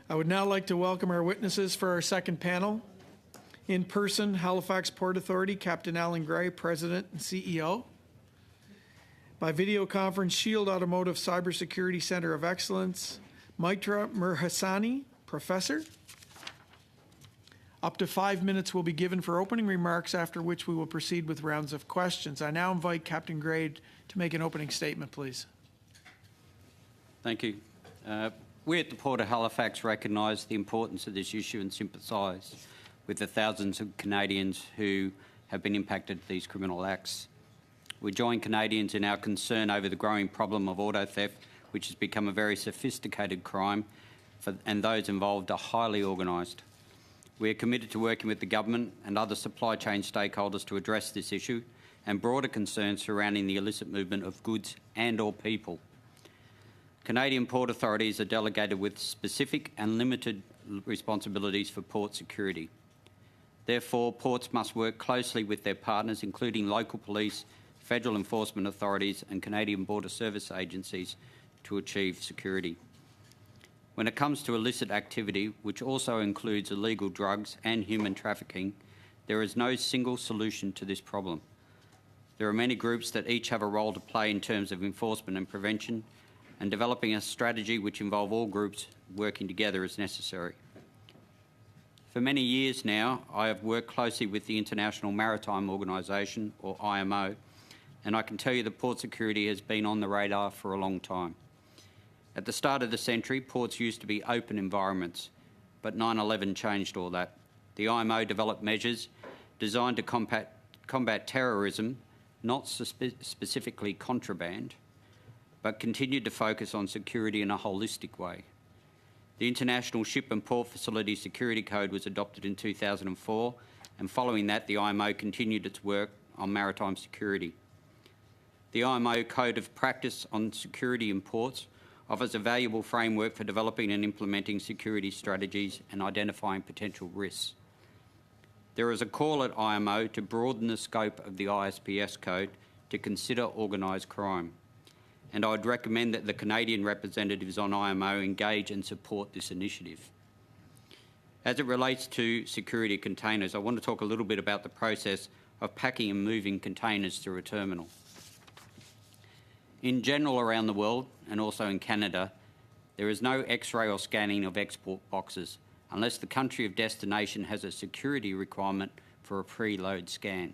I would now like to welcome our witnesses for our second panel. In person, Halifax Port Authority, Captain Alan Gray, President and CEO. By video conference, Shield Automotive Cybersecurity Center of Excellence, Maitra Mirhasani, Professor. Up to 5 minutes will be given for opening remarks, after which we will proceed with rounds of questions. I now invite Captain Gray to make an opening statement, please. Thank you. We at the Port of Halifax recognise the importance of this issue and sympathise with the thousands of Canadians who have been impacted by these criminal acts. We join Canadians in our concern over the growing problem of auto theft, which has become a very sophisticated crime, and those involved are highly organised. We are committed to working with the government and other supply chain stakeholders to address this issue and broader concerns surrounding the illicit movement of goods and/or people. Canadian port authorities are delegated with specific and limited responsibilities for port security. Therefore, ports must work closely with their partners, including local police, federal enforcement authorities and Canadian Border Service agencies, to achieve security. When it comes to illicit activity, which also includes illegal drugs and human trafficking, there is no single solution to this problem. There are many groups that each have a role to play in terms of enforcement and prevention, and developing a strategy which involves all groups working together is necessary. For many years now, I have worked closely with the International Maritime Organisation, or IMO, and I can tell you that port security has been on the radar for a long time. At the start of the century, ports used to be open environments, but 9/11 changed all that. The IMO developed measures designed to combat terrorism, not specifically contraband, but continued to focus on security in a holistic way. The International Ship and Port Facility Security Code was adopted in 2004, and following that, the IMO continued its work on maritime security. The IMO Code of Practice on Security in Ports offers a valuable framework for developing and implementing security strategies and identifying potential risks. There is a call at IMO to broaden the scope of the ISPS Code to consider organised crime, and I would recommend that the Canadian representatives on IMO engage and support this initiative. As it relates to security containers, I want to talk a little bit about the process of packing and moving containers through a terminal. In general around the world, and also in Canada, there is no X-ray or scanning of export boxes unless the country of destination has a security requirement for a preload scan.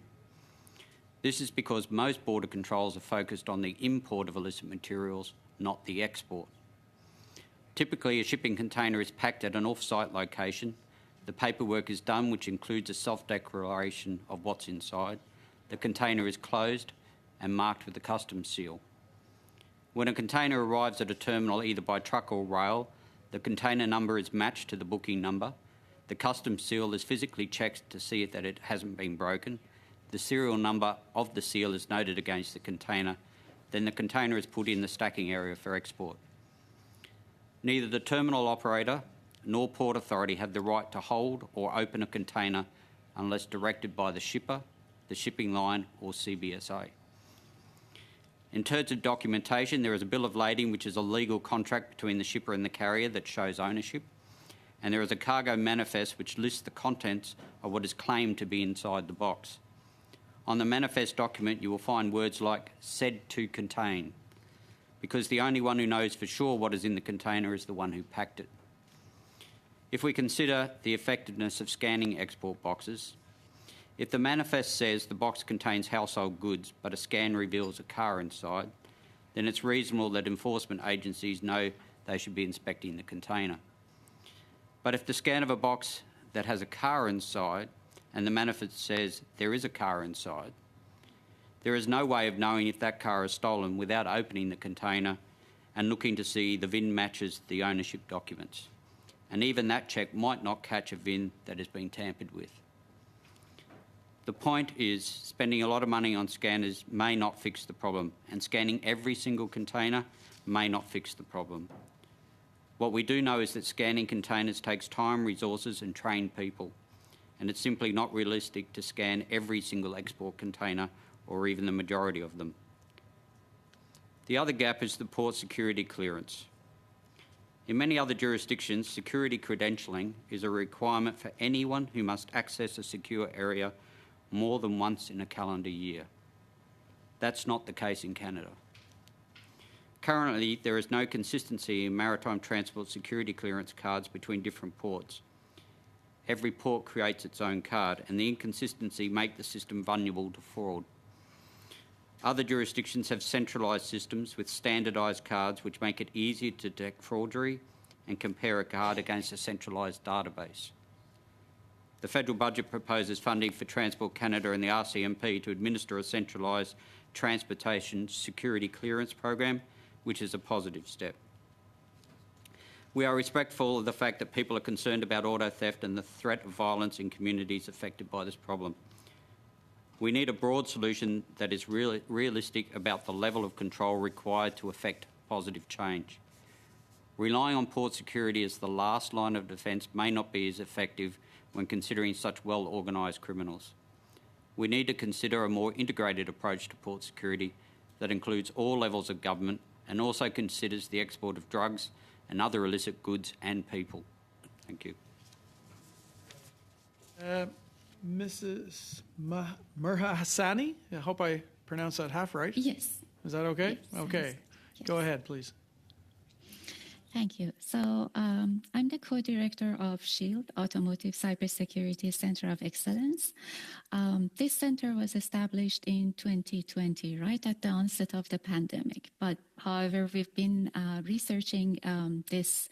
This is because most border controls are focused on the import of illicit materials, not the export. Typically, a shipping container is packed at an off-site location. The paperwork is done, which includes a self-declaration of what's inside. The container is closed and marked with a customs seal. When a container arrives at a terminal, either by truck or rail, the container number is matched to the booking number. The customs seal is physically checked to see that it hasn't been broken. The serial number of the seal is noted against the container. Then the container is put in the stacking area for export. Neither the terminal operator nor Port Authority have the right to hold or open a container unless directed by the shipper, the shipping line or CBSA. In terms of documentation, there is a bill of lading, which is a legal contract between the shipper and the carrier that shows ownership, and there is a cargo manifest which lists the contents of what is claimed to be inside the box. On the manifest document, you will find words like "said to contain," because the only one who knows for sure what is in the container is the one who packed it. If we consider the effectiveness of scanning export boxes, if the manifest says the box contains household goods but a scan reveals a car inside, then it's reasonable that enforcement agencies know they should be inspecting the container. But if the scan of a box that has a car inside and the manifest says there is a car inside, there is no way of knowing if that car is stolen without opening the container and looking to see the VIN matches the ownership documents. And even that check might not catch a VIN that has been tampered with. The point is, spending a lot of money on scanners may not fix the problem, and scanning every single container may not fix the problem. What we do know is that scanning containers takes time, resources and trained people, and it's simply not realistic to scan every single export container or even the majority of them. The other gap is the port security clearance. In many other jurisdictions, security credentialing is a requirement for anyone who must access a secure area more than once in a calendar year. That's not the case in Canada. Currently, there is no consistency in maritime transport security clearance cards between different ports. Every port creates its own card, and the inconsistency makes the system vulnerable to fraud. Other jurisdictions have centralised systems with standardised cards which make it easier to detect forgery and compare a card against a centralised database. The federal budget proposes funding for Transport Canada and the RCMP to administer a centralised transportation security clearance program, which is a positive step. We are respectful of the fact that people are concerned about auto theft and the threat of violence in communities affected by this problem. We need a broad solution that is realistic about the level of control required to effect positive change. Relying on port security as the last line of defence may not be as effective when considering such well-organised criminals. We need to consider a more integrated approach to port security that includes all levels of government and also considers the export of drugs and other illicit goods and people. Thank you. Mrs. Murha Hassani, I hope I pronounced that half right. Yes. Is that okay? Yes, okay. Yes. Go ahead, please. Thank you. So I'm the co-director of SHIELD, Automotive Cybersecurity Center of Excellence. This center was established in 2020, right at the onset of the pandemic. But however, we've been researching this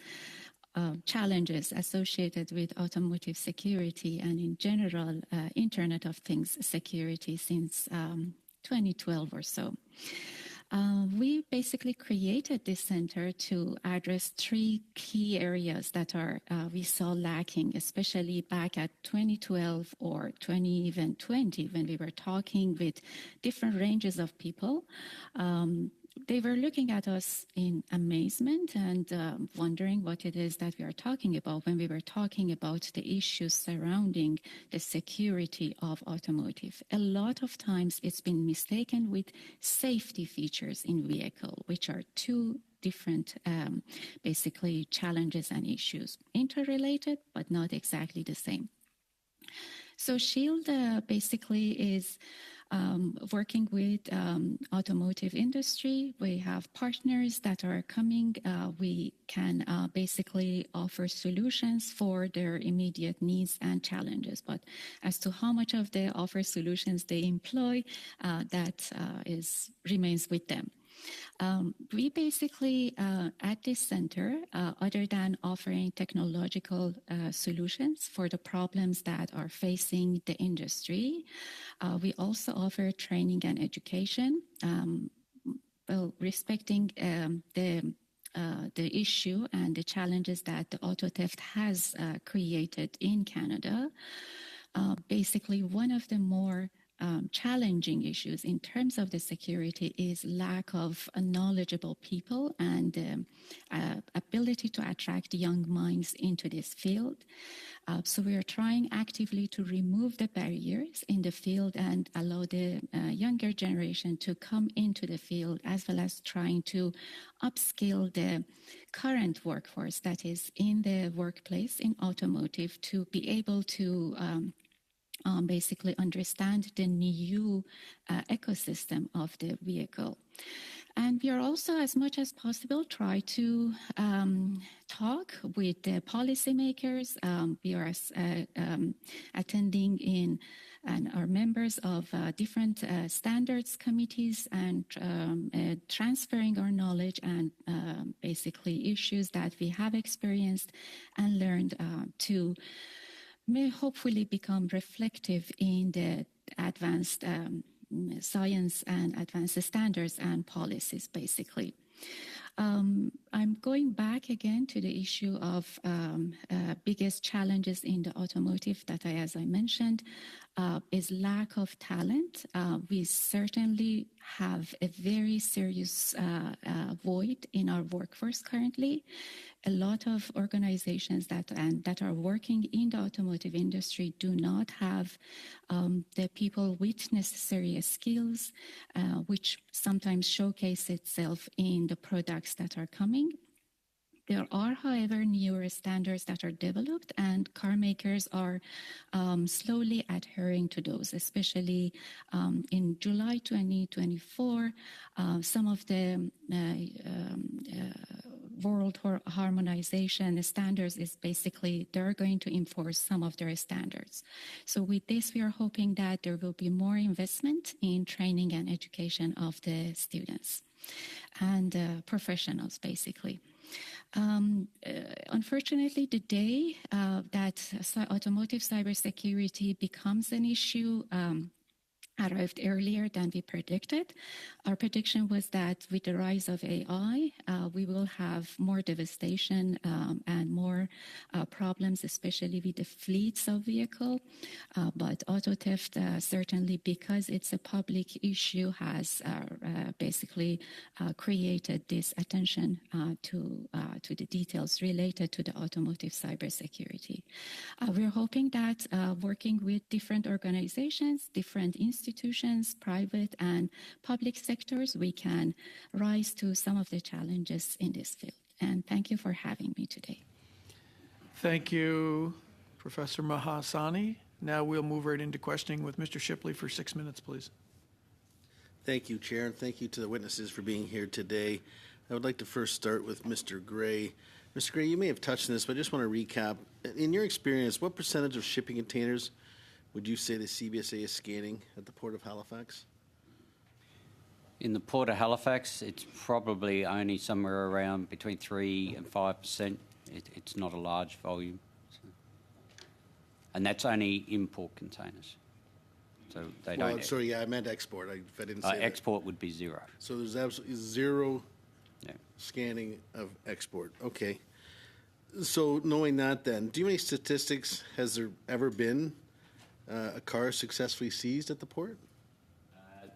challenges associated with automotive security and in general Internet of Things security since 2012 or so. We basically created this center to address three key areas that are we saw lacking, especially back at 2012 or 2020 when we were talking with different ranges of people. They were looking at us in amazement and wondering what it is that we are talking about when we were talking about the issues surrounding the security of automotive. A lot of times it's been mistaken with safety features in vehicle, which are two different basically challenges and issues, interrelated but not exactly the same. So SHIELD basically is working with automotive industry. We have partners that are coming. We can basically offer solutions for their immediate needs and challenges. But as to how much of the offer solutions they employ, that remains with them. We basically, at this center, other than offering technological solutions for the problems that are facing the industry, we also offer training and education, respecting the issue and the challenges that the auto theft has created in Canada. Basically, one of the more challenging issues in terms of the security is lack of knowledgeable people and ability to attract young minds into this field. So we are trying actively to remove the barriers in the field and allow the younger generation to come into the field, as well as trying to upskill the current workforce that is in the workplace in automotive to be able to basically understand the new ecosystem of the vehicle. And we are also, as much as possible, try to talk with the policymakers. We are attending in and are members of different standards committees and transferring our knowledge and basically issues that we have experienced and learned to may hopefully become reflective in the advanced science and advanced standards and policies, basically. I'm going back again to the issue of biggest challenges in the automotive that as I mentioned, is lack of talent. We certainly have a very serious void in our workforce currently. A lot of organizations that are working in the automotive industry do not have the people with necessary skills, which sometimes showcase itself in the products that are coming. There are, however, newer standards that are developed, and car makers are slowly adhering to those, especially in July 2024. Some of the world harmonization standards is basically they're going to enforce some of their standards. So with this, we are hoping that there will be more investment in training and education of the students and professionals, basically. Unfortunately, the day that automotive cybersecurity becomes an issue arrived earlier than we predicted. Our prediction was that with the rise of AI, we will have more devastation and more problems, especially with the fleets of vehicle. But auto theft, certainly because it's a public issue, has basically created this attention to the details related to the automotive cybersecurity. We're hoping that working with different organizations, different institutions, private and public sectors, we can rise to some of the challenges in this field. And thank you for having me today. Thank you, Professor Mahasani. Now we'll move right into questioning with Mr. Shipley for 6 minutes, please. Thank you, Chair, and thank you to the witnesses for being here today. I would like to first start with Mr. Gray. Mr. Gray, you may have touched on this, but I just want to recap. In your experience, what percentage of shipping containers would you say the CBSA is scanning at the Port of Halifax? In the Port of Halifax, it's probably only somewhere around between 3 and 5%. It's not a large volume. And that's only import containers. So they don't... Sorry, yeah, I meant export. If I didn't say export would be zero. So there's absolutely zero scanning of export. Okay. So knowing that then, do you have any statistics? Has there ever been a car successfully seized at the port?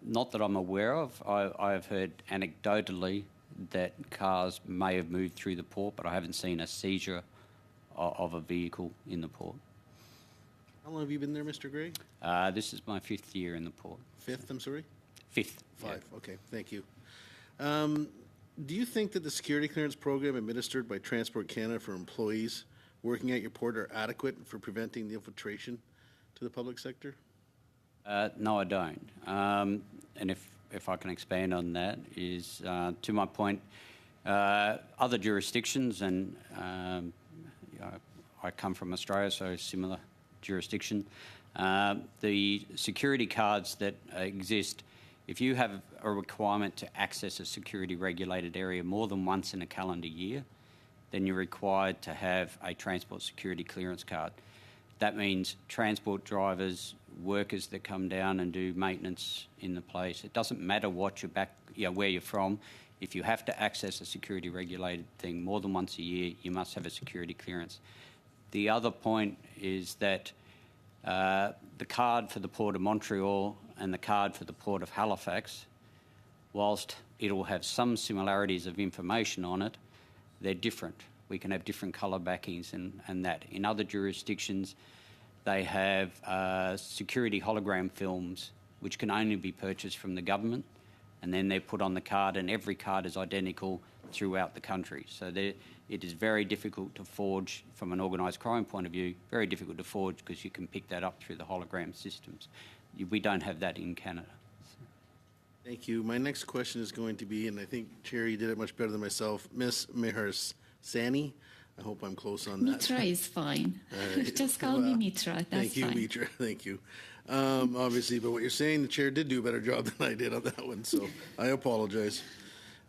Not that I'm aware of. I have heard anecdotally that cars may have moved through the port, but I haven't seen a seizure of a vehicle in the port. How long have you been there, Mr. Gray? This is my 5th year in the port. 5th, I'm sorry? 5th. 5, yeah. Okay, thank you. Do you think that the security clearance program administered by Transport Canada for employees working at your port are adequate for preventing the infiltration to the public sector? No, I don't. And if I can expand on that, is to my point, other jurisdictions, and I come from Australia, so similar jurisdiction. The security cards that exist, if you have a requirement to access a security regulated area more than once in a calendar year, then you're required to have a transport security clearance card. That means transport drivers, workers that come down and do maintenance in the place. It doesn't matter what where you're from. If you have to access a security regulated thing more than once a year, you must have a security clearance. The other point is that the card for the Port of Montreal and the card for the Port of Halifax, whilst it'll have some similarities of information on it, they're different. We can have different colour backings and that. In other jurisdictions, they have security hologram films which can only be purchased from the government, and then they're put on the card, and every card is identical throughout the country. So it is very difficult to forge, from an organised crime point of view, very difficult to forge because you can pick that up through the hologram systems. We don't have that in Canada. Thank you. My next question is going to be, and I think Chair, you did it much better than myself, Ms. Meharsani. I hope I'm close on that. Mitra is fine. Just call me Mitra. That's thank you, fine. Mitra. Thank you. Obviously, but what you're saying, the Chair did do a better job than I did on that one, so I apologize.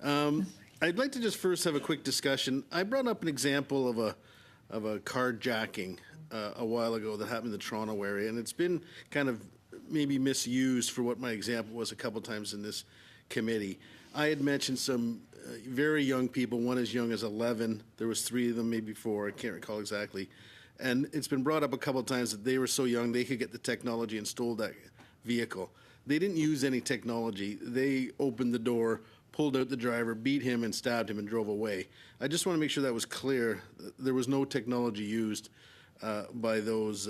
I'd like to just first have a quick discussion. I brought up an example of a carjacking a while ago that happened in the Toronto area, and it's been kind of maybe misused for what my example was a couple times in this committee. I had mentioned some very young people, one as young as 11. There was 3 of them, maybe 4. I can't recall exactly. And it's been brought up a couple of times that they were so young they could get the technology and stole that vehicle. They didn't use any technology. They opened the door, pulled out the driver, beat him and stabbed him and drove away. I just want to make sure that was clear. There was no technology used by those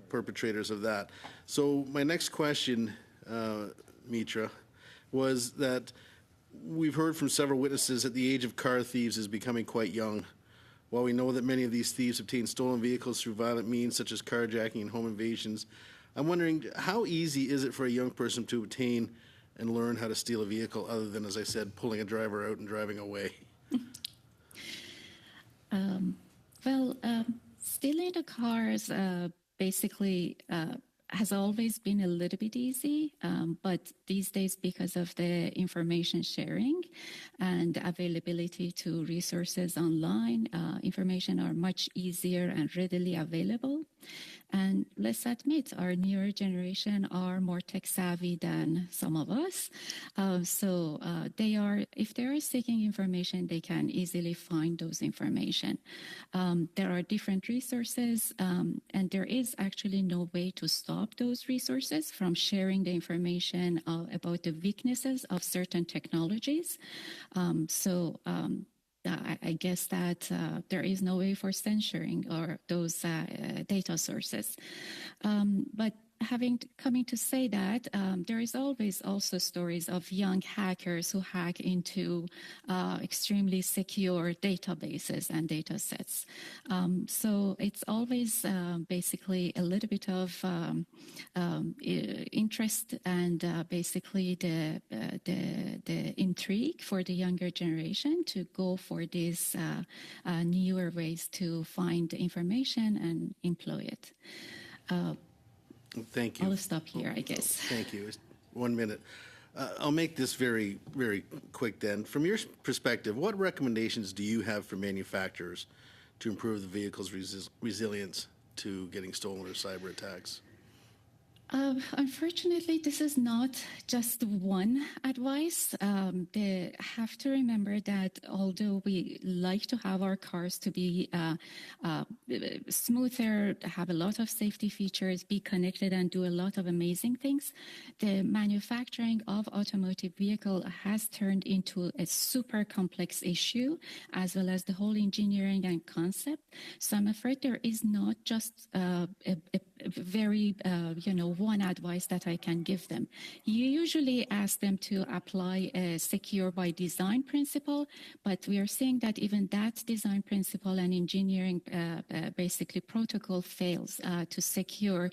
perpetrators of that. So my next question, Mitra, was that we've heard from several witnesses that the age of car thieves is becoming quite young. While we know that many of these thieves obtain stolen vehicles through violent means such as carjacking and home invasions, I'm wondering how easy is it for a young person to obtain and learn how to steal a vehicle other than, as I said, pulling a driver out and driving away? Stealing the cars basically has always been a little bit easy, but these days, because of the information sharing and availability to resources online, information are much easier and readily available. And let's admit, our newer generation are more tech savvy than some of us. So if they are seeking information, they can easily find those information. There are different resources, and there is actually no way to stop those resources from sharing the information about the weaknesses of certain technologies. I guess that there is no way for censoring or those data sources. But coming to say that, there is always also stories of young hackers who hack into extremely secure databases and data sets. So it's always basically a little bit of interest and basically the intrigue for the younger generation to go for these newer ways to find information and employ it. Thank you. I'll stop here, I guess. Thank you. 1 minute. I'll make this very, very quick then. From your perspective, what recommendations do you have for manufacturers to improve the vehicle's resilience to getting stolen or cyber attacks? Unfortunately, this is not just one advice. They have to remember that although we like to have our cars to be smoother, have a lot of safety features, be connected and do a lot of amazing things, the manufacturing of automotive vehicle has turned into a super complex issue, as well as the whole engineering and concept. So I'm afraid there is not just a very, one advice that I can give them. You usually ask them to apply a secure by design principle, but we are seeing that even that design principle and engineering basically protocol fails to secure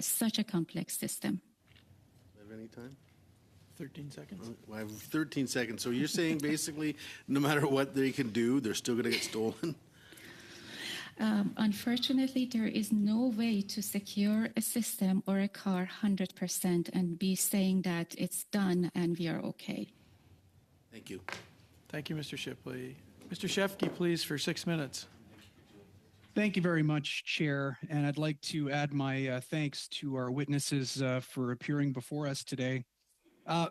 such a complex system. Have any time? 13 seconds. I have 13 seconds. So you're saying basically no matter what they can do, they're still going to get stolen? Unfortunately, there is no way to secure a system or a car 100% and be saying that it's done and we are okay. Thank you. Thank you, Mr. Shipley. Mr. Shefke, please, for 6 minutes. Thank you very much, Chair. And I'd like to add my thanks to our witnesses for appearing before us today.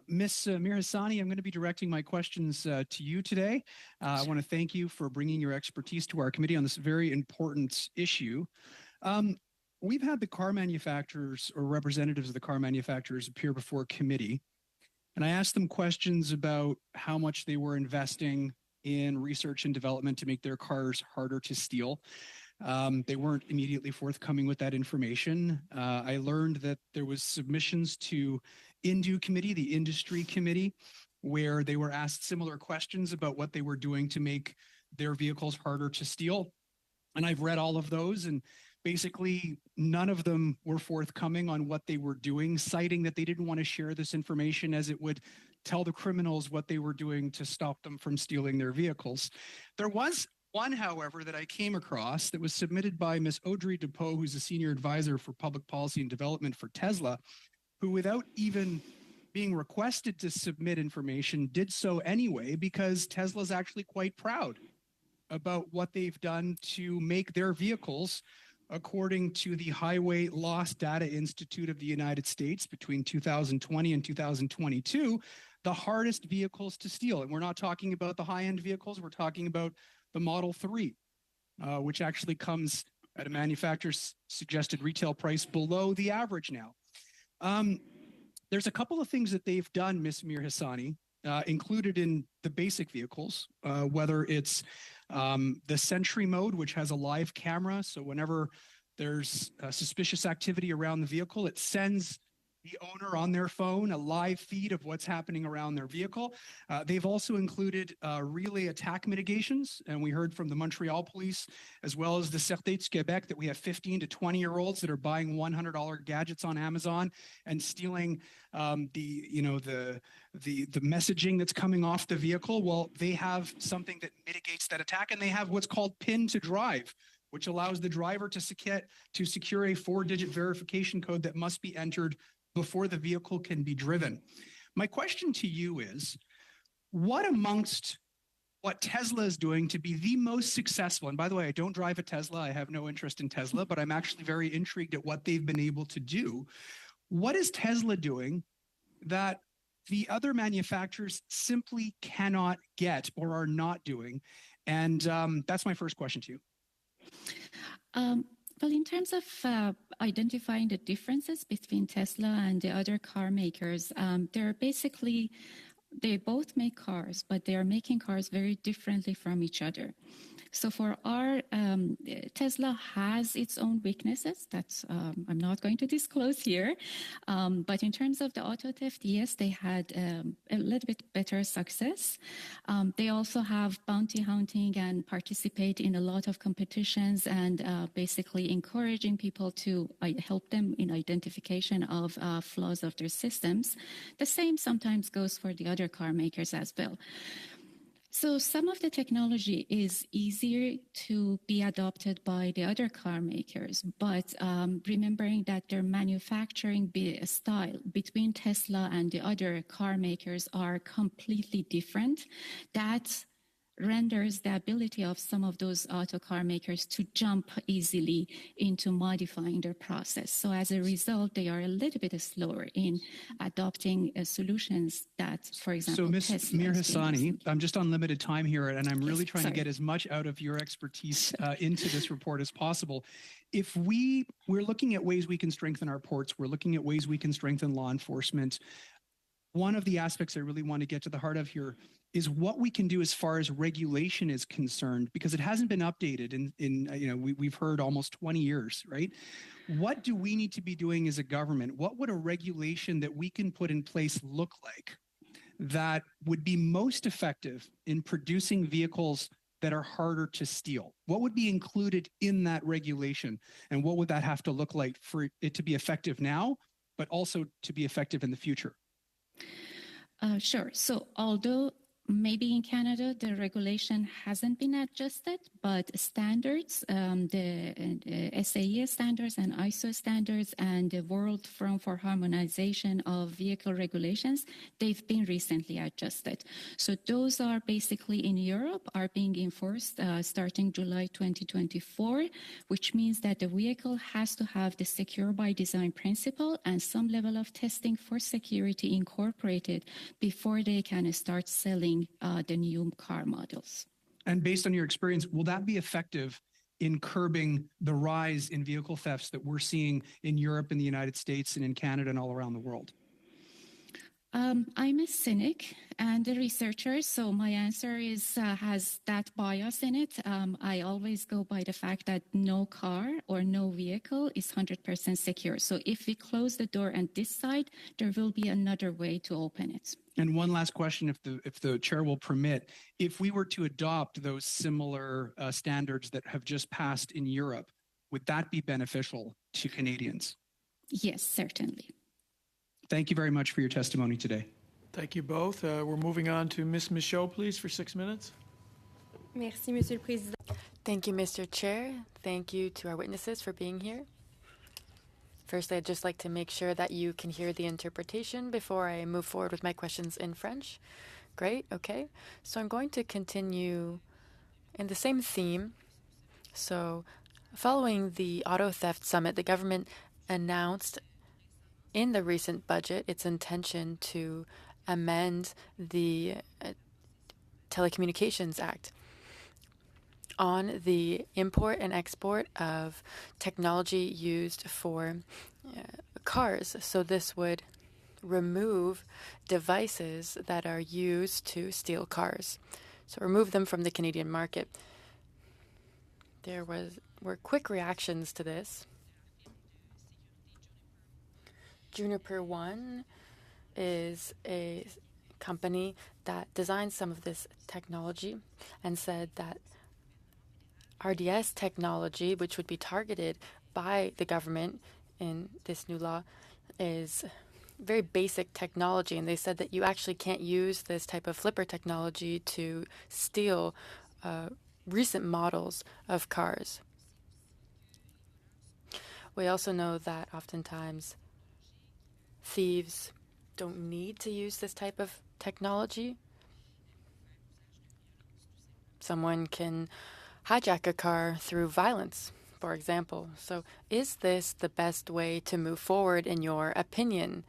Ms. Mirhassani, I'm going to be directing my questions to you today. I want to thank you for bringing your expertise to our committee on this very important issue. We've had the car manufacturers or representatives of the car manufacturers appear before committee, and I asked them questions about how much they were investing in research and development to make their cars harder to steal. They weren't immediately forthcoming with that information. I learned that there was submissions to INDU committee, the industry committee, where they were asked similar questions about what they were doing to make their vehicles harder to steal. And I've read all of those, and basically none of them were forthcoming on what they were doing, citing that they didn't want to share this information as it would tell the criminals what they were doing to stop them from stealing their vehicles. There was one, however, that I came across that was submitted by Ms. Audrey Depot, who's a senior advisor for public policy and development for Tesla, who, without even being requested to submit information, did so anyway because Tesla's actually quite proud about what they've done to make their vehicles, according to the Highway Loss Data Institute of the United States, between 2020 and 2022, the hardest vehicles to steal. And we're not talking about the high-end vehicles, we're talking about the Model 3, which actually comes at a manufacturer's suggested retail price below the average now. There's a couple of things that they've done, Ms. Mirhassani, included in the basic vehicles, whether it's the Sentry mode, which has a live camera. So whenever there's suspicious activity around the vehicle, it sends the owner on their phone a live feed of what's happening around their vehicle. They've also included relay attack mitigations, and we heard from the Montreal police as well as the Sûreté du Québec that we have 15 to 20-year-olds that are buying $100 gadgets on Amazon and stealing the messaging that's coming off the vehicle. Well, they have something that mitigates that attack, and they have what's called PIN to drive, which allows the driver to secure a 4-digit verification code that must be entered before the vehicle can be driven. My question to you is, what amongst what Tesla is doing to be the most successful, and by the way, I don't drive a Tesla, I have no interest in Tesla, but I'm actually very intrigued at what they've been able to do. What is Tesla doing that the other manufacturers simply cannot get or are not doing? And that's my first question to you. Well, in terms of identifying the differences between Tesla and the other car makers, they both make cars, but they are making cars very differently from each other. So for our Tesla has its own weaknesses that I'm not going to disclose here. But in terms of the auto theft, yes, they had a little bit better success. They also have bounty hunting and participate in a lot of competitions and basically encouraging people to help them in identification of flaws of their systems. The same sometimes goes for the other car makers as well. So some of the technology is easier to be adopted by the other car makers, but remembering that their manufacturing style between Tesla and the other car makers are completely different, that renders the ability of some of those auto car makers to jump easily into modifying their process. So as a result, they are a little bit slower in adopting solutions that, for example, so Ms. Tesla Mirhasani, I'm just on limited time here, and I'm really trying to get as much out of your expertise into this report as possible. If we're looking at ways we can strengthen our ports, we're looking at ways we can strengthen law enforcement. One of the aspects I really want to get to the heart of here is what we can do as far as regulation is concerned, because it hasn't been updated we've heard almost 20 years, right? What do we need to be doing as a government? What would a regulation that we can put in place look like that would be most effective in producing vehicles that are harder to steal? What would be included in that regulation? And what would that have to look like for it to be effective now, but also to be effective in the future? Sure. So although maybe in Canada, the regulation hasn't been adjusted, but standards, the SAE standards and ISO standards and the World Forum for Harmonization of Vehicle Regulations, they've been recently adjusted. So those are basically in Europe are being enforced starting July 2024, which means that the vehicle has to have the secure by design principle and some level of testing for security incorporated before they can start selling the new car models. And based on your experience, will that be effective in curbing the rise in vehicle thefts that we're seeing in Europe, in the United States, and in Canada and all around the world? I'm a cynic and a researcher, so my answer is has that bias in it. I always go by the fact that no car or no vehicle is 100% secure. So if we close the door on this side, there will be another way to open it. And one last question, if the chair will permit, if we were to adopt those similar standards that have just passed in Europe, would that be beneficial to Canadians? Yes, certainly. Thank you very much for your testimony today. Thank you both. We're moving on to Ms. Michaud, please, for 6 minutes. Merci, Monsieur le Président. Thank you, Mr. Chair. Thank you to our witnesses for being here. Firstly, I'd just like to make sure that you can hear the interpretation before I move forward with my questions in French. Great, okay. So I'm going to continue in the same theme. So following the Auto Theft Summit, the government announced in the recent budget its intention to amend the Telecommunications Act on the import and export of technology used for cars. So this would remove devices that are used to steal cars. So remove them from the Canadian market. There were quick reactions to this. Juniper One is a company that designed some of this technology and said that RDS technology, which would be targeted by the government in this new law, is very basic technology. And they said that you actually can't use this type of flipper technology to steal recent models of cars. We also know that oftentimes thieves don't need to use this type of technology. Someone can hijack a car through violence, for example. So is this the best way to move forward in your opinion?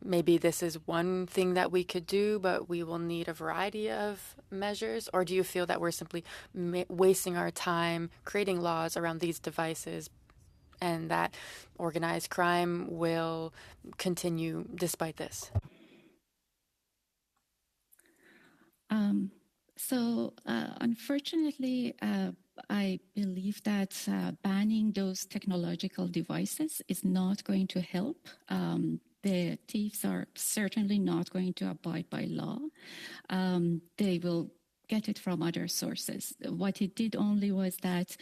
Maybe this is one thing that we could do, but we will need a variety of measures? Or do you feel that we're simply wasting our time creating laws around these devices and that organized crime will continue despite this? Unfortunately, I believe that banning those technological devices is not going to help. The thieves are certainly not going to abide by law. They will get it from other sources. What it did only was that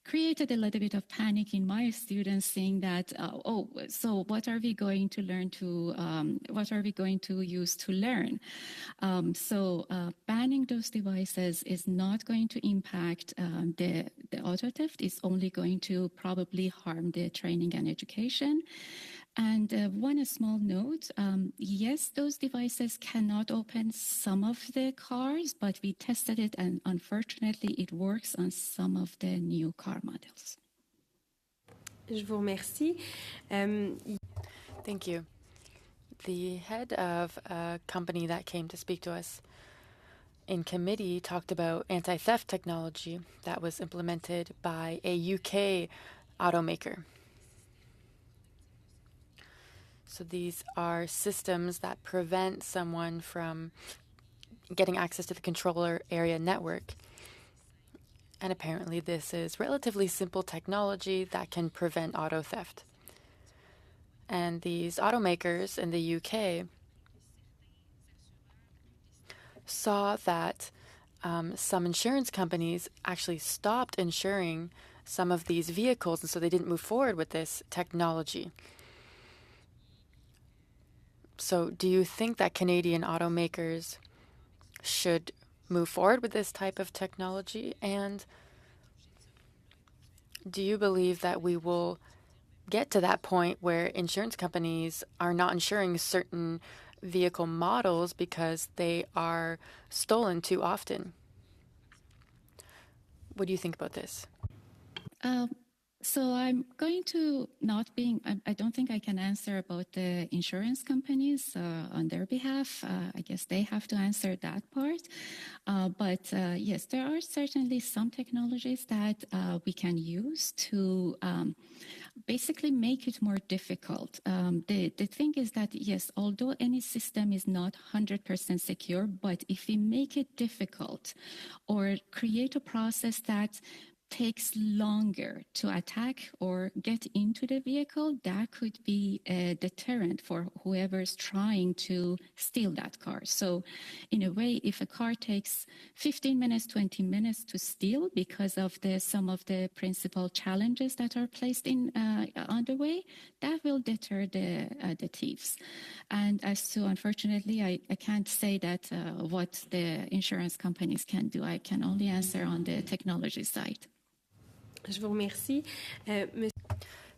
created a little bit of panic in my students, saying that, so what are we going to learn to, what are we going to use to learn? Banning those devices is not going to impact the auto theft. It's only going to probably harm the training and education. And one small note, yes, those devices cannot open some of the cars, but we tested it, and unfortunately, it works on some of the new car models. Je vous remercie. Thank you. The head of a company that came to speak to us in committee talked about anti-theft technology that was implemented by a UK automaker. So these are systems that prevent someone from getting access to the controller area network. And apparently this is relatively simple technology that can prevent auto theft. And these automakers in the UK saw that some insurance companies actually stopped insuring some of these vehicles, and so they didn't move forward with this technology. So do you think that Canadian automakers should move forward with this type of technology? And do you believe that we will get to that point where insurance companies are not insuring certain vehicle models because they are stolen too often? What do you think about this? So I'm going to not being, I don't think I can answer about the insurance companies on their behalf. I guess they have to answer that part. But yes, there are certainly some technologies that we can use to basically make it more difficult. The thing is that, yes, although any system is not 100% secure, but if we make it difficult or create a process that takes longer to attack or get into the vehicle, that could be a deterrent for whoever's trying to steal that car. So in a way, if a car takes 15 minutes, 20 minutes to steal because of some of the principal challenges that are placed in on the way, that will deter the thieves. And as to, unfortunately, I can't say that what the insurance companies can do. I can only answer on the technology side. Je vous remercie.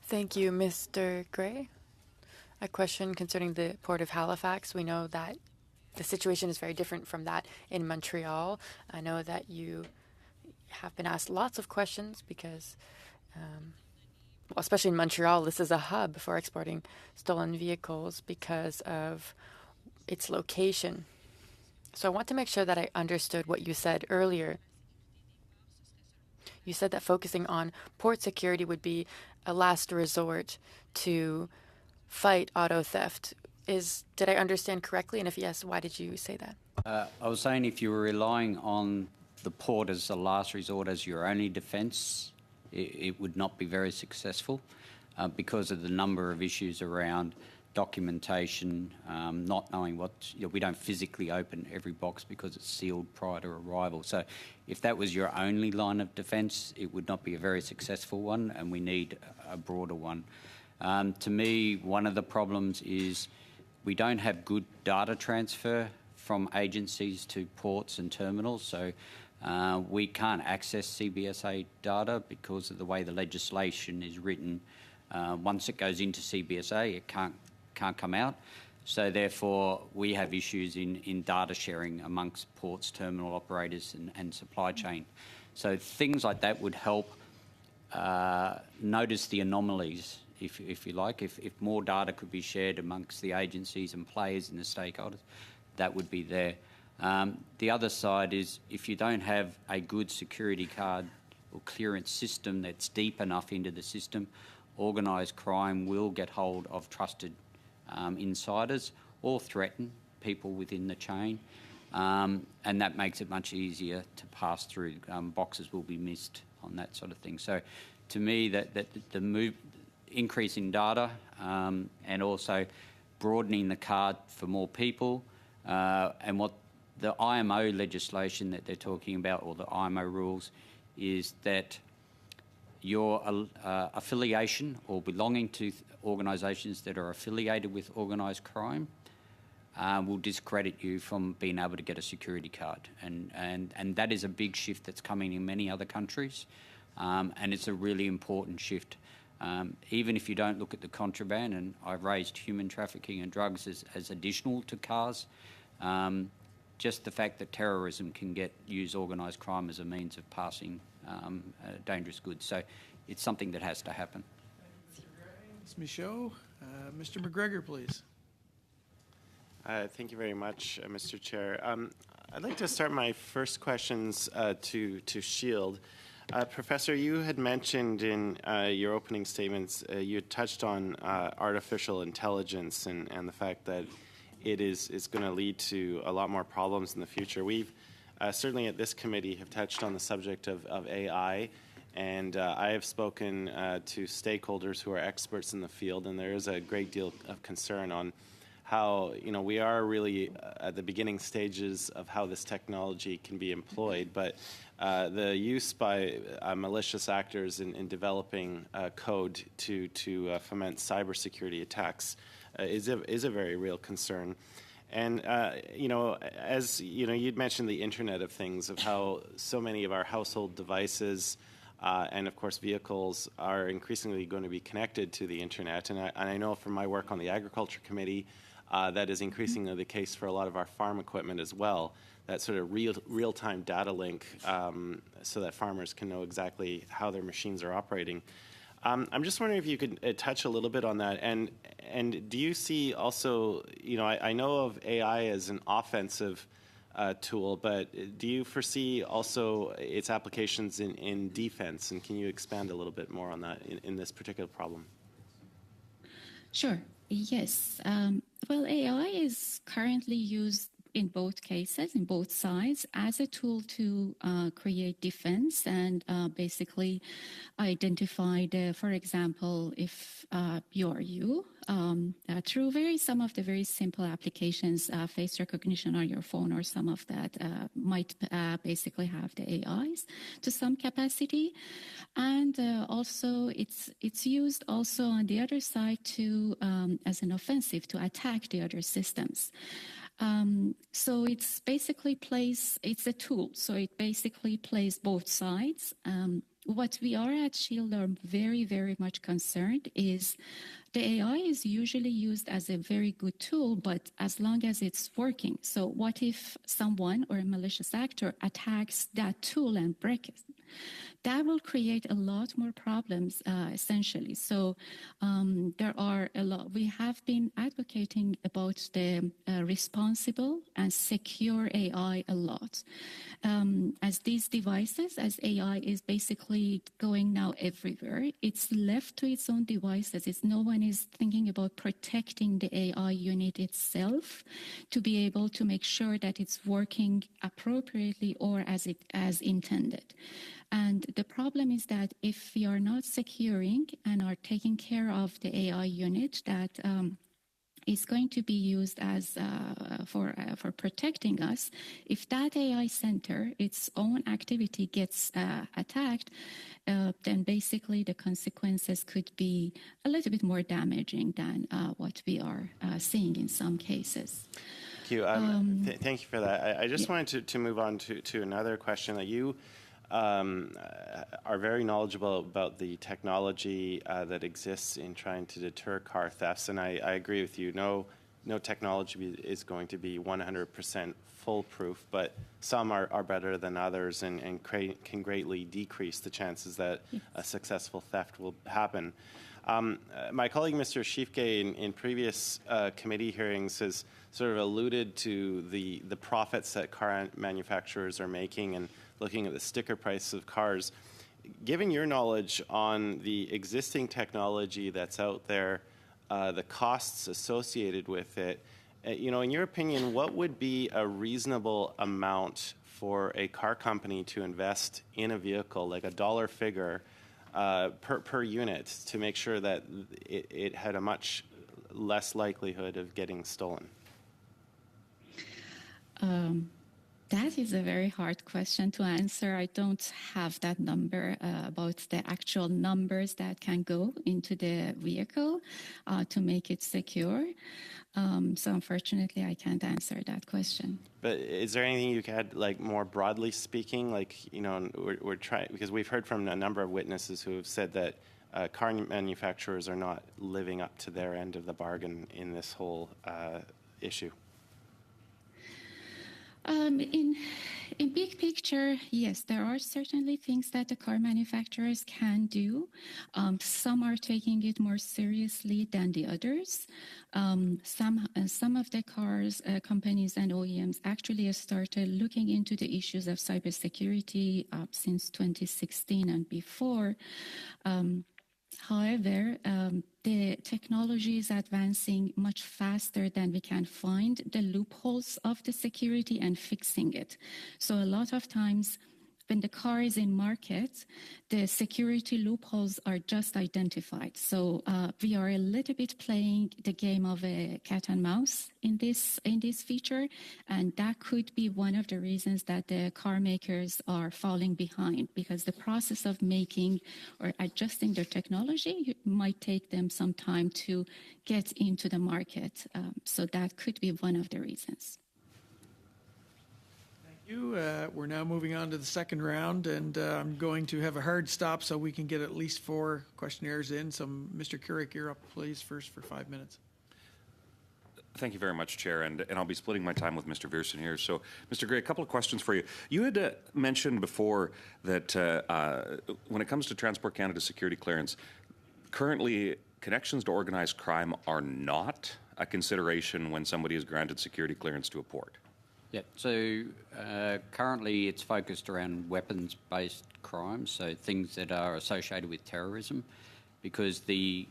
Thank you, Mr. Gray. A question concerning the Port of Halifax. We know that the situation is very different from that in Montreal. I know that you have been asked lots of questions because, especially in Montreal, this is a hub for exporting stolen vehicles because of its location. So I want to make sure that I understood what you said earlier. You said that focusing on port security would be a last resort to fight auto theft. Did I understand correctly? And if yes, why did you say that? I was saying if you were relying on the port as a last resort, as your only defence, it would not be very successful because of the number of issues around documentation, not knowing what, we don't physically open every box because it's sealed prior to arrival. So if that was your only line of defence, it would not be a very successful one, and we need a broader one. To me, one of the problems is we don't have good data transfer from agencies to ports and terminals. So we can't access CBSA data because of the way the legislation is written. Once it goes into CBSA, it can't come out. So therefore, we have issues in data sharing amongst ports, terminal operators and supply chain. So things like that would help notice the anomalies, if you like. If more data could be shared amongst the agencies and players and the stakeholders, that would be there. The other side is if you don't have a good security card or clearance system that's deep enough into the system, organised crime will get hold of trusted insiders or threaten people within the chain, and that makes it much easier to pass through. Boxes will be missed on that sort of thing. So to me, that the increase in data and also broadening the card for more people, and what the IMO legislation that they're talking about, or the IMO rules, is that your affiliation or belonging to organisations that are affiliated with organised crime will discredit you from being able to get a security card. And that is a big shift that's coming in many other countries, and it's a really important shift. Even if you don't look at the contraband, and I've raised human trafficking and drugs as additional to cars, just the fact that terrorism can use organised crime as a means of passing dangerous goods. So it's something that has to happen. Ms. Michaud. Mr. McGregor, please. Thank you very much, Mr. Chair. I'd like to start my first questions to Shield. Professor, you had mentioned in your opening statements, you had touched on artificial intelligence and the fact that it is going to lead to a lot more problems in the future. We've certainly at this committee have touched on the subject of AI, and I have spoken to stakeholders who are experts in the field, and there is a great deal of concern on how, we are really at the beginning stages of how this technology can be employed, but the use by malicious actors in developing code to foment cybersecurity attacks is a very real concern. And, as you'd mentioned the Internet of Things, of how so many of our household devices and, of course, vehicles are increasingly going to be connected to the Internet. And I know from my work on the Agriculture Committee, that is increasingly the case for a lot of our farm equipment as well, that sort of real-time data link so that farmers can know exactly how their machines are operating. I'm just wondering if you could touch a little bit on that. And do you see also, I know of AI as an offensive tool, but do you foresee also its applications in defense? And can you expand a little bit more on that in this particular problem? Sure. Yes. Well, AI is currently used in both cases, in both sides, as a tool to create defense and basically identify for example, if through some of the very simple applications, face recognition on your phone or some of that might basically have the AIs to some capacity. And also it's used also on the other side to as an offensive to attack the other systems. So it's a tool. So it basically plays both sides. What we are at Shield are very, very much concerned is the AI is usually used as a very good tool, but as long as it's working. So what if someone or a malicious actor attacks that tool and breaks it? That will create a lot more problems, essentially. So there are a lot. We have been advocating about the responsible and secure AI a lot. As these devices, as AI is basically going now everywhere, it's left to its own devices. No one is thinking about protecting the AI unit itself to be able to make sure that it's working appropriately or as intended. And the problem is that if we are not securing and are taking care of the AI unit, that is going to be used as for protecting us. If that AI center, its own activity gets attacked, then basically the consequences could be a little bit more damaging than what we are seeing in some cases. Thank you. Thank you for that. I just wanted to move on to another question that you are very knowledgeable about the technology that exists in trying to deter car thefts, and I agree with you. No technology is going to be 100% foolproof, but some are better than others and can greatly decrease the chances that a successful theft will happen. My colleague, Mr. Schiefke, in previous committee hearings has sort of alluded to the profits that car manufacturers are making and looking at the sticker price of cars. Given your knowledge on the existing technology that's out there, the costs associated with it, in your opinion, what would be a reasonable amount for a car company to invest in a vehicle, like a dollar figure per unit, to make sure that it had a much less likelihood of getting stolen? That is a very hard question to answer. I don't have that number about the actual numbers that can go into the vehicle to make it secure. So unfortunately, I can't answer that question. But is there anything you could add, like more broadly speaking, like, we're trying, because we've heard from a number of witnesses who have said that car manufacturers are not living up to their end of the bargain in this whole issue. In big picture, yes, there are certainly things that the car manufacturers can do. Some are taking it more seriously than the others. Some of the cars companies and OEMs actually started looking into the issues of cybersecurity since 2016 and before. However, the technology is advancing much faster than we can find the loopholes of the security and fixing it. So a lot of times when the car is in market, the security loopholes are just identified. So we are a little bit playing the game of a cat and mouse in this feature, and that could be one of the reasons that the car makers are falling behind, because the process of making or adjusting their technology might take them some time to get into the market. So that could be one of the reasons. We're now moving on to the second round, and I'm going to have a hard stop so we can get at least 4 questionnaires in. So, Mr. Couric, you're up, please, first for 5 minutes. Thank you very much, Chair, and I'll be splitting my time with Mr. Viersen here. So, Mr. Gray, a couple of questions for you. You had mentioned before that when it comes to Transport Canada security clearance, currently connections to organized crime are not a consideration when somebody is granted security clearance to a port. Yeah, so currently it's focused around weapons-based crimes, so things that are associated with terrorism, because the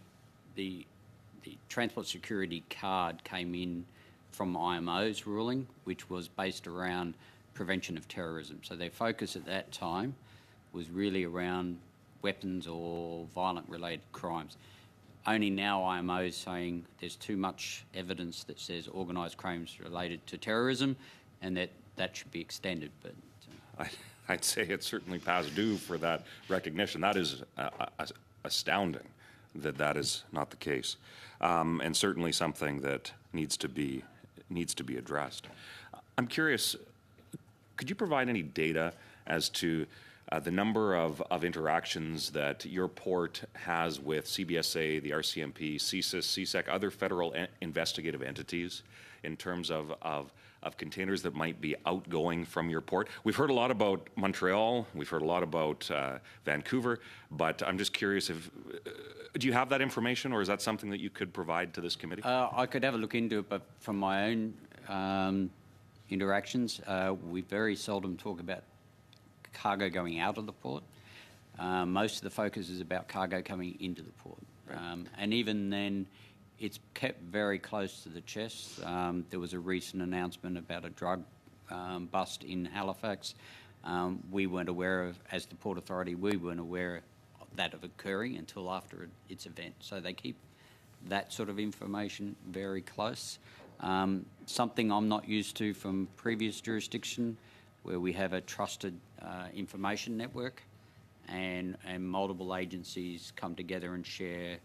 transport security card came in from IMO's ruling, which was based around prevention of terrorism. So their focus at that time was really around weapons or violent-related crimes. Only now IMO is saying there's too much evidence that says organised crimes related to terrorism, and that should be extended. But I'd say it's certainly past due for that recognition. That is astounding that is not the case, and certainly something that needs to be addressed. I'm curious, could you provide any data as to the number of interactions that your port has with CBSA, the RCMP, CSIS, CSEC, other federal investigative entities in terms of containers that might be outgoing from your port? We've heard a lot about Montreal, we've heard a lot about Vancouver, but I'm just curious if, do you have that information, or is that something that you could provide to this committee? I could have a look into it, but from my own interactions, we very seldom talk about cargo going out of the port. Most of the focus is about cargo coming into the port. Right. And even then, it's kept very close to the chest. There was a recent announcement about a drug bust in Halifax. We weren't aware of, as the Port Authority, we weren't aware of that occurring until after its event. So they keep that sort of information very close. Something I'm not used to from previous jurisdiction, where we have a trusted information network and multiple agencies come together and share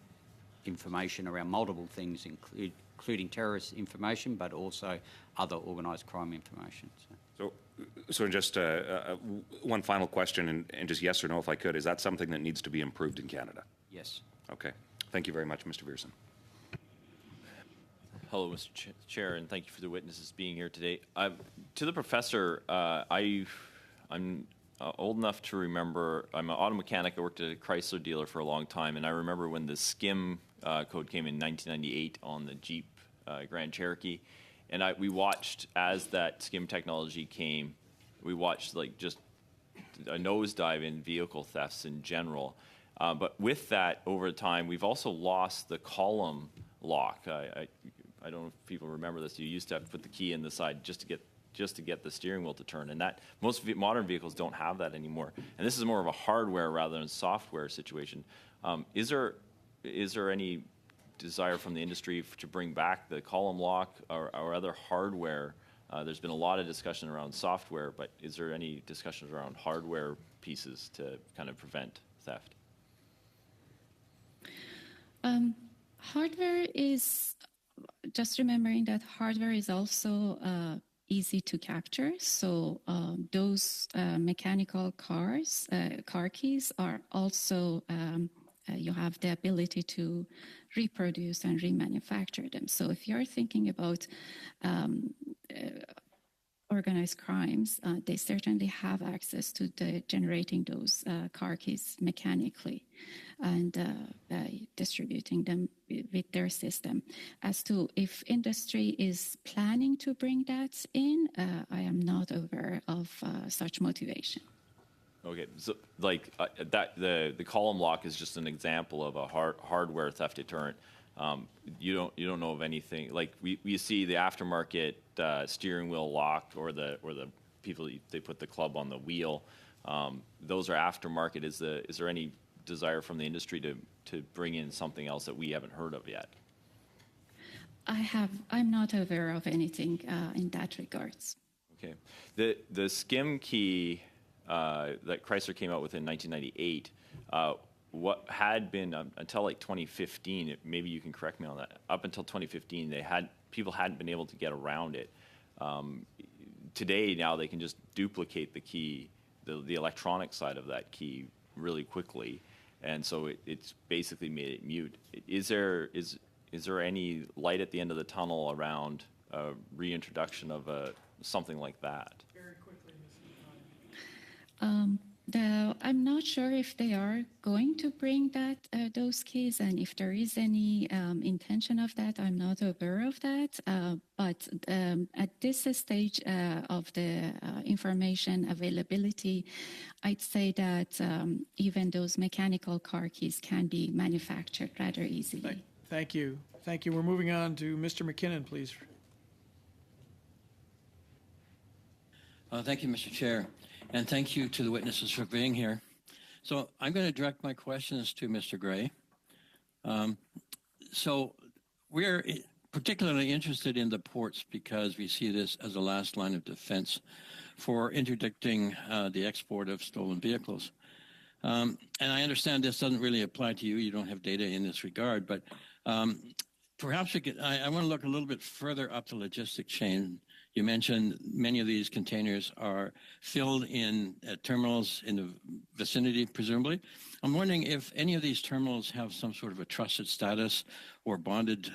information around multiple things, including terrorist information, but also other organised crime information. So just one final question, and just yes or no, if I could, is that something that needs to be improved in Canada? Yes. Okay. Thank you very much, Mr. Viersen. Hello, Mr. Chair, and thank you for the witnesses being here today. To the professor, I'm old enough to remember, I'm an auto mechanic. I worked at a Chrysler dealer for a long time, and I remember when the SCIM code came in 1998 on the Jeep Grand Cherokee. And we watched as that SCIM technology came, we watched like just a nosedive in vehicle thefts in general. But with that, over time, we've also lost the column lock. I don't know if people remember this. You used to have to put the key in the side just to get the steering wheel to turn, and that most modern vehicles don't have that anymore. And this is more of a hardware rather than software situation. Is there any desire from the industry to bring back the column lock or other hardware? There's been a lot of discussion around software, but is there any discussions around hardware pieces to kind of prevent theft? Hardware is, just remembering that hardware is also easy to capture. So those mechanical car keys are also, you have the ability to reproduce and remanufacture them. So if you're thinking about organized crimes, they certainly have access to generating those car keys mechanically and distributing them with their system. As to if industry is planning to bring that in, I am not aware of such motivation. Okay, so like the column lock is just an example of a hardware theft deterrent. You don't know of anything like we see the aftermarket steering wheel lock or the people they put the club on the wheel. Those are aftermarket. Is there any desire from the industry to bring in something else that we haven't heard of yet? I'm not aware of anything in that regards. Okay, the SCIM key that Chrysler came out with in 1998. What had been until like 2015, maybe you can correct me on that. Up until 2015, people hadn't been able to get around it. Today, now they can just duplicate the key, the electronic side of that key, really quickly, and so it's basically made it mute. Is there any light at the end of the tunnel around reintroduction of something like that? Very quickly, I'm not sure if they are going to bring those keys, and if there is any intention of that, I'm not aware of that. But at this stage of the information availability, I'd say that even those mechanical car keys can be manufactured rather easily. Thank you. Thank you. We're moving on to Mr. McKinnon, please. Thank you, Mr. Chair. And thank you to the witnesses for being here. So I'm going to direct my questions to Mr. Gray. So we're particularly interested in the ports because we see this as a last line of defense for interdicting the export of stolen vehicles. And I understand this doesn't really apply to you. You don't have data in this regard, but perhaps I want to look a little bit further up the logistic chain. You mentioned many of these containers are filled in at terminals in the vicinity, presumably. I'm wondering if any of these terminals have some sort of a trusted status or bonded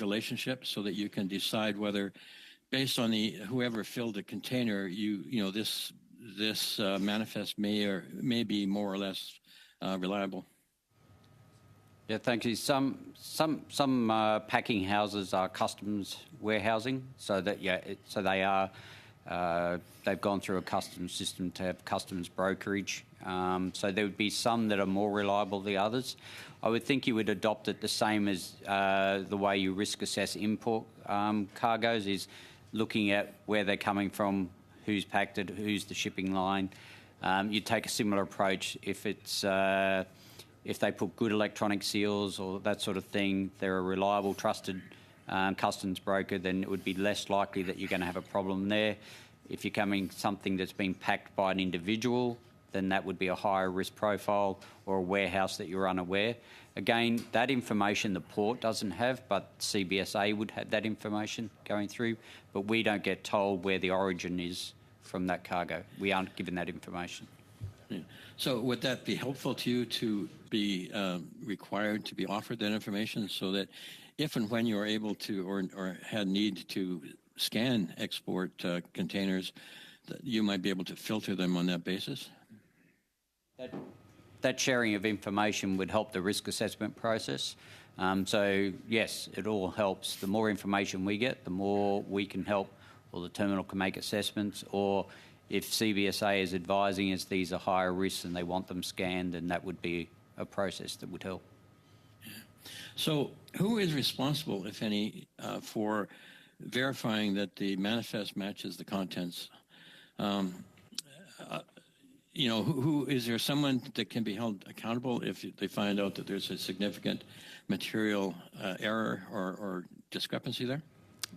relationship, so that you can decide whether, based on whoever filled the container, this manifest may be more or less reliable. Yeah, thank you. Some packing houses are customs warehousing, so that they are they've gone through a customs system to have customs brokerage. So there would be some that are more reliable than others. I would think you would adopt it the same as the way you risk assess import cargoes, is looking at where they're coming from, who's packed it, who's the shipping line. You take a similar approach if it's if they put good electronic seals or that sort of thing, they're a reliable, trusted customs broker, then it would be less likely that you're going to have a problem there. If you're coming something that's been packed by an individual, then that would be a higher risk profile, or a warehouse that you're unaware. Again, that information the port doesn't have, but CBSA would have that information going through, but we don't get told where the origin is from that cargo. We aren't given that information. Yeah. So would that be helpful to you to be required to be offered that information, so that if and when you're able to or had need to scan export containers, that you might be able to filter them on that basis? That sharing of information would help the risk assessment process. So, yes, it all helps. The more information we get, the more we can help, or the terminal can make assessments, or if CBSA is advising us these are higher risks and they want them scanned, then that would be a process that would help. So who is responsible, if any, for verifying that the manifest matches the contents? You know, who is there someone that can be held accountable if they find out that there's a significant material error or discrepancy there?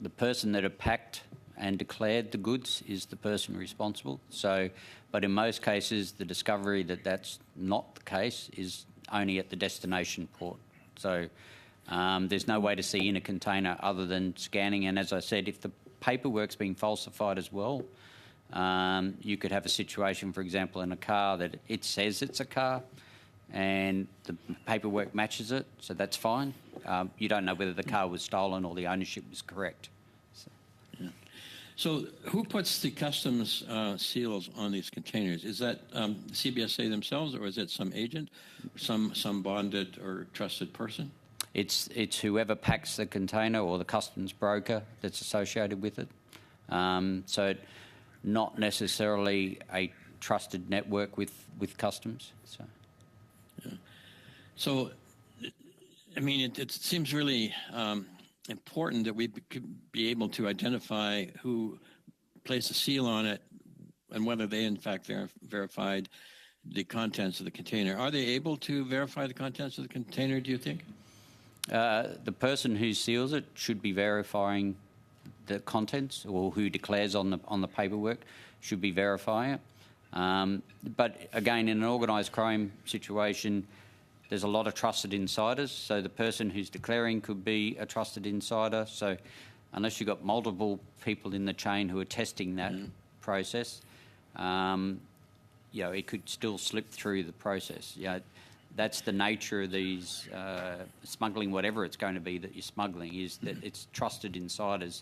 The person that had packed and declared the goods is the person responsible. So, but in most cases, the discovery that that's not the case is only at the destination port. So there's no way to see in a container other than scanning. And as I said, if the paperwork's been falsified as well, you could have a situation, for example, in a car that it says it's a car and the paperwork matches it, so that's fine. You don't know whether the car was stolen or the ownership was correct. So who puts the customs seals on these containers? Is that CBSA themselves, or is it some agent, some bonded or trusted person? It's whoever packs the container or the customs broker that's associated with it. So not necessarily a trusted network with customs. So, yeah. So I mean, it seems really important that we could be able to identify who placed a seal on it and whether they, in fact, verified the contents of the container. Are they able to verify the contents of the container, do you think? The person who seals it should be verifying the contents, or who declares on the paperwork should be verifying it. But again, in an organised crime situation, there's a lot of trusted insiders, so the person who's declaring could be a trusted insider. So unless you've got multiple people in the chain who are testing that process, it could still slip through the process. That's the nature of these smuggling, whatever it's going to be that you're smuggling, is that it's trusted insiders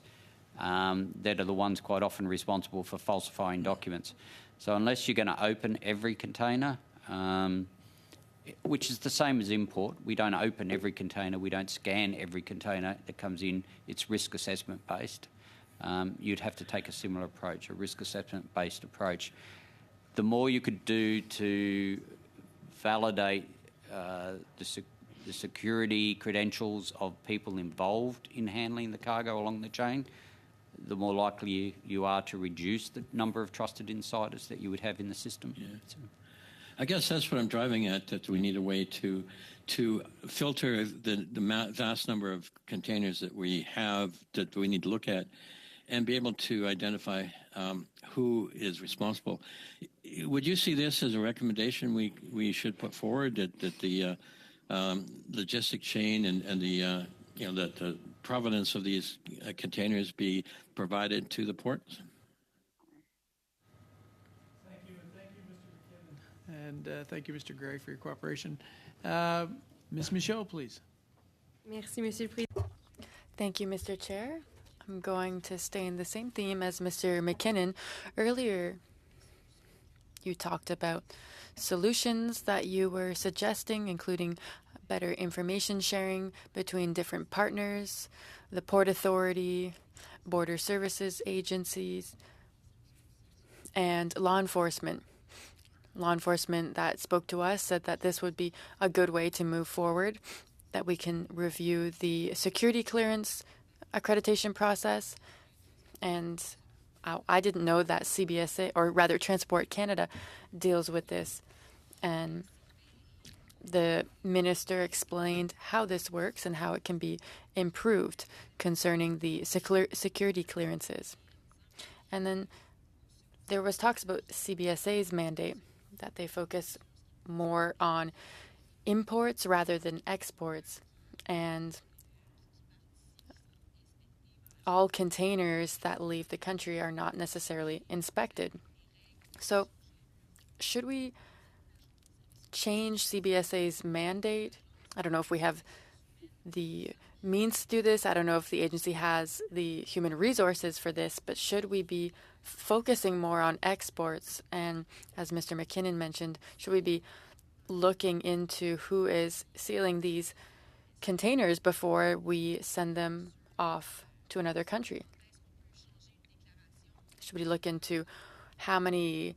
that are the ones quite often responsible for falsifying documents. So unless you're going to open every container, which is the same as import. We don't open every container. We don't scan every container that comes in. It's risk assessment based. You'd have to take a similar approach, a risk assessment based approach. The more you could do to validate the security credentials of people involved in handling the cargo along the chain, the more likely you are to reduce the number of trusted insiders that you would have in the system. Yeah. So, I guess that's what I'm driving at, that we need a way to filter the vast number of containers that we have that we need to look at and be able to identify who is responsible. Would you see this as a recommendation we should put forward, that the logistic chain and the that the provenance of these containers be provided to the ports? And thank you, Mr. Gray, for your cooperation. Ms. Michaud, please. Merci, Monsieur le Président. Thank you, Mr. Chair. I'm going to stay in the same theme as Mr. McKinnon. Earlier, you talked about solutions that you were suggesting, including better information sharing between different partners, the Port Authority, border services agencies, and law enforcement. Law enforcement that spoke to us said that this would be a good way to move forward, that we can review the security clearance accreditation process. And I didn't know that CBSA, or rather Transport Canada, deals with this. And the minister explained how this works and how it can be improved concerning the security clearances. And then there was talks about CBSA's mandate, that they focus more on imports rather than exports, and all containers that leave the country are not necessarily inspected. So should we change CBSA's mandate? I don't know if we have the means to do this. I don't know if the agency has the human resources for this, but should we be focusing more on exports? And as Mr. McKinnon mentioned, should we be looking into who is sealing these containers before we send them off to another country? Should we look into how many,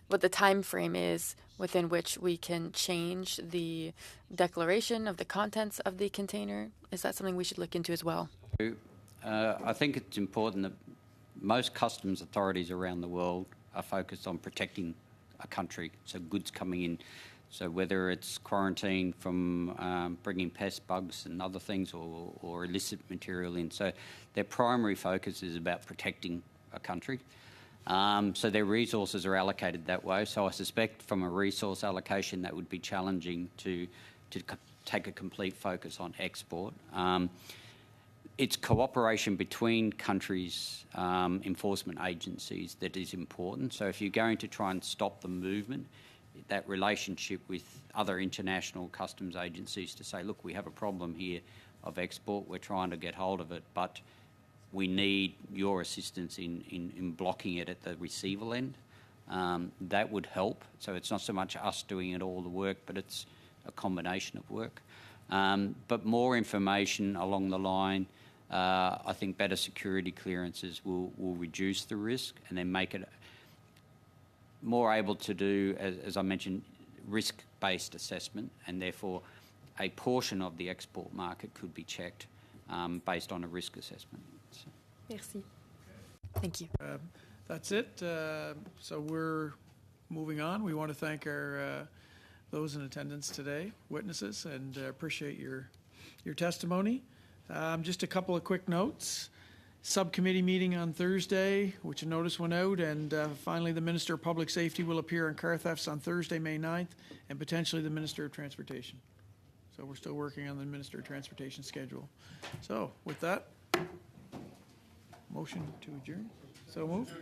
what the time frame is within which we can change the declaration of the contents of the container? Is that something we should look into as well? I think it's important that most customs authorities around the world are focused on protecting a country, so goods coming in. So whether it's quarantine from bringing pest, bugs and other things, or illicit material in. So their primary focus is about protecting a country. So their resources are allocated that way. So I suspect from a resource allocation that would be challenging to take a complete focus on export. It's cooperation between countries' enforcement agencies that is important. So if you're going to try and stop the movement, that relationship with other international customs agencies to say, look, we have a problem here of export, we're trying to get hold of it, but we need your assistance in blocking it at the receiver end. That would help. So it's not so much us doing it all the work, but it's a combination of work. But more information along the line, I think better security clearances will reduce the risk and then make it more able to do, as I mentioned, risk-based assessment, and therefore a portion of the export market could be checked based on a risk assessment. So. Merci. Thank you. That's it. So we're moving on. We want to thank our those in attendance today, witnesses, and appreciate your testimony. Just a couple of quick notes. Subcommittee meeting on Thursday, which a notice went out, and finally the Minister of Public Safety will appear on car thefts on Thursday, May 9th, and potentially the Minister of Transportation. So we're still working on the Minister of Transportation schedule. So with that, motion to adjourn. So moved.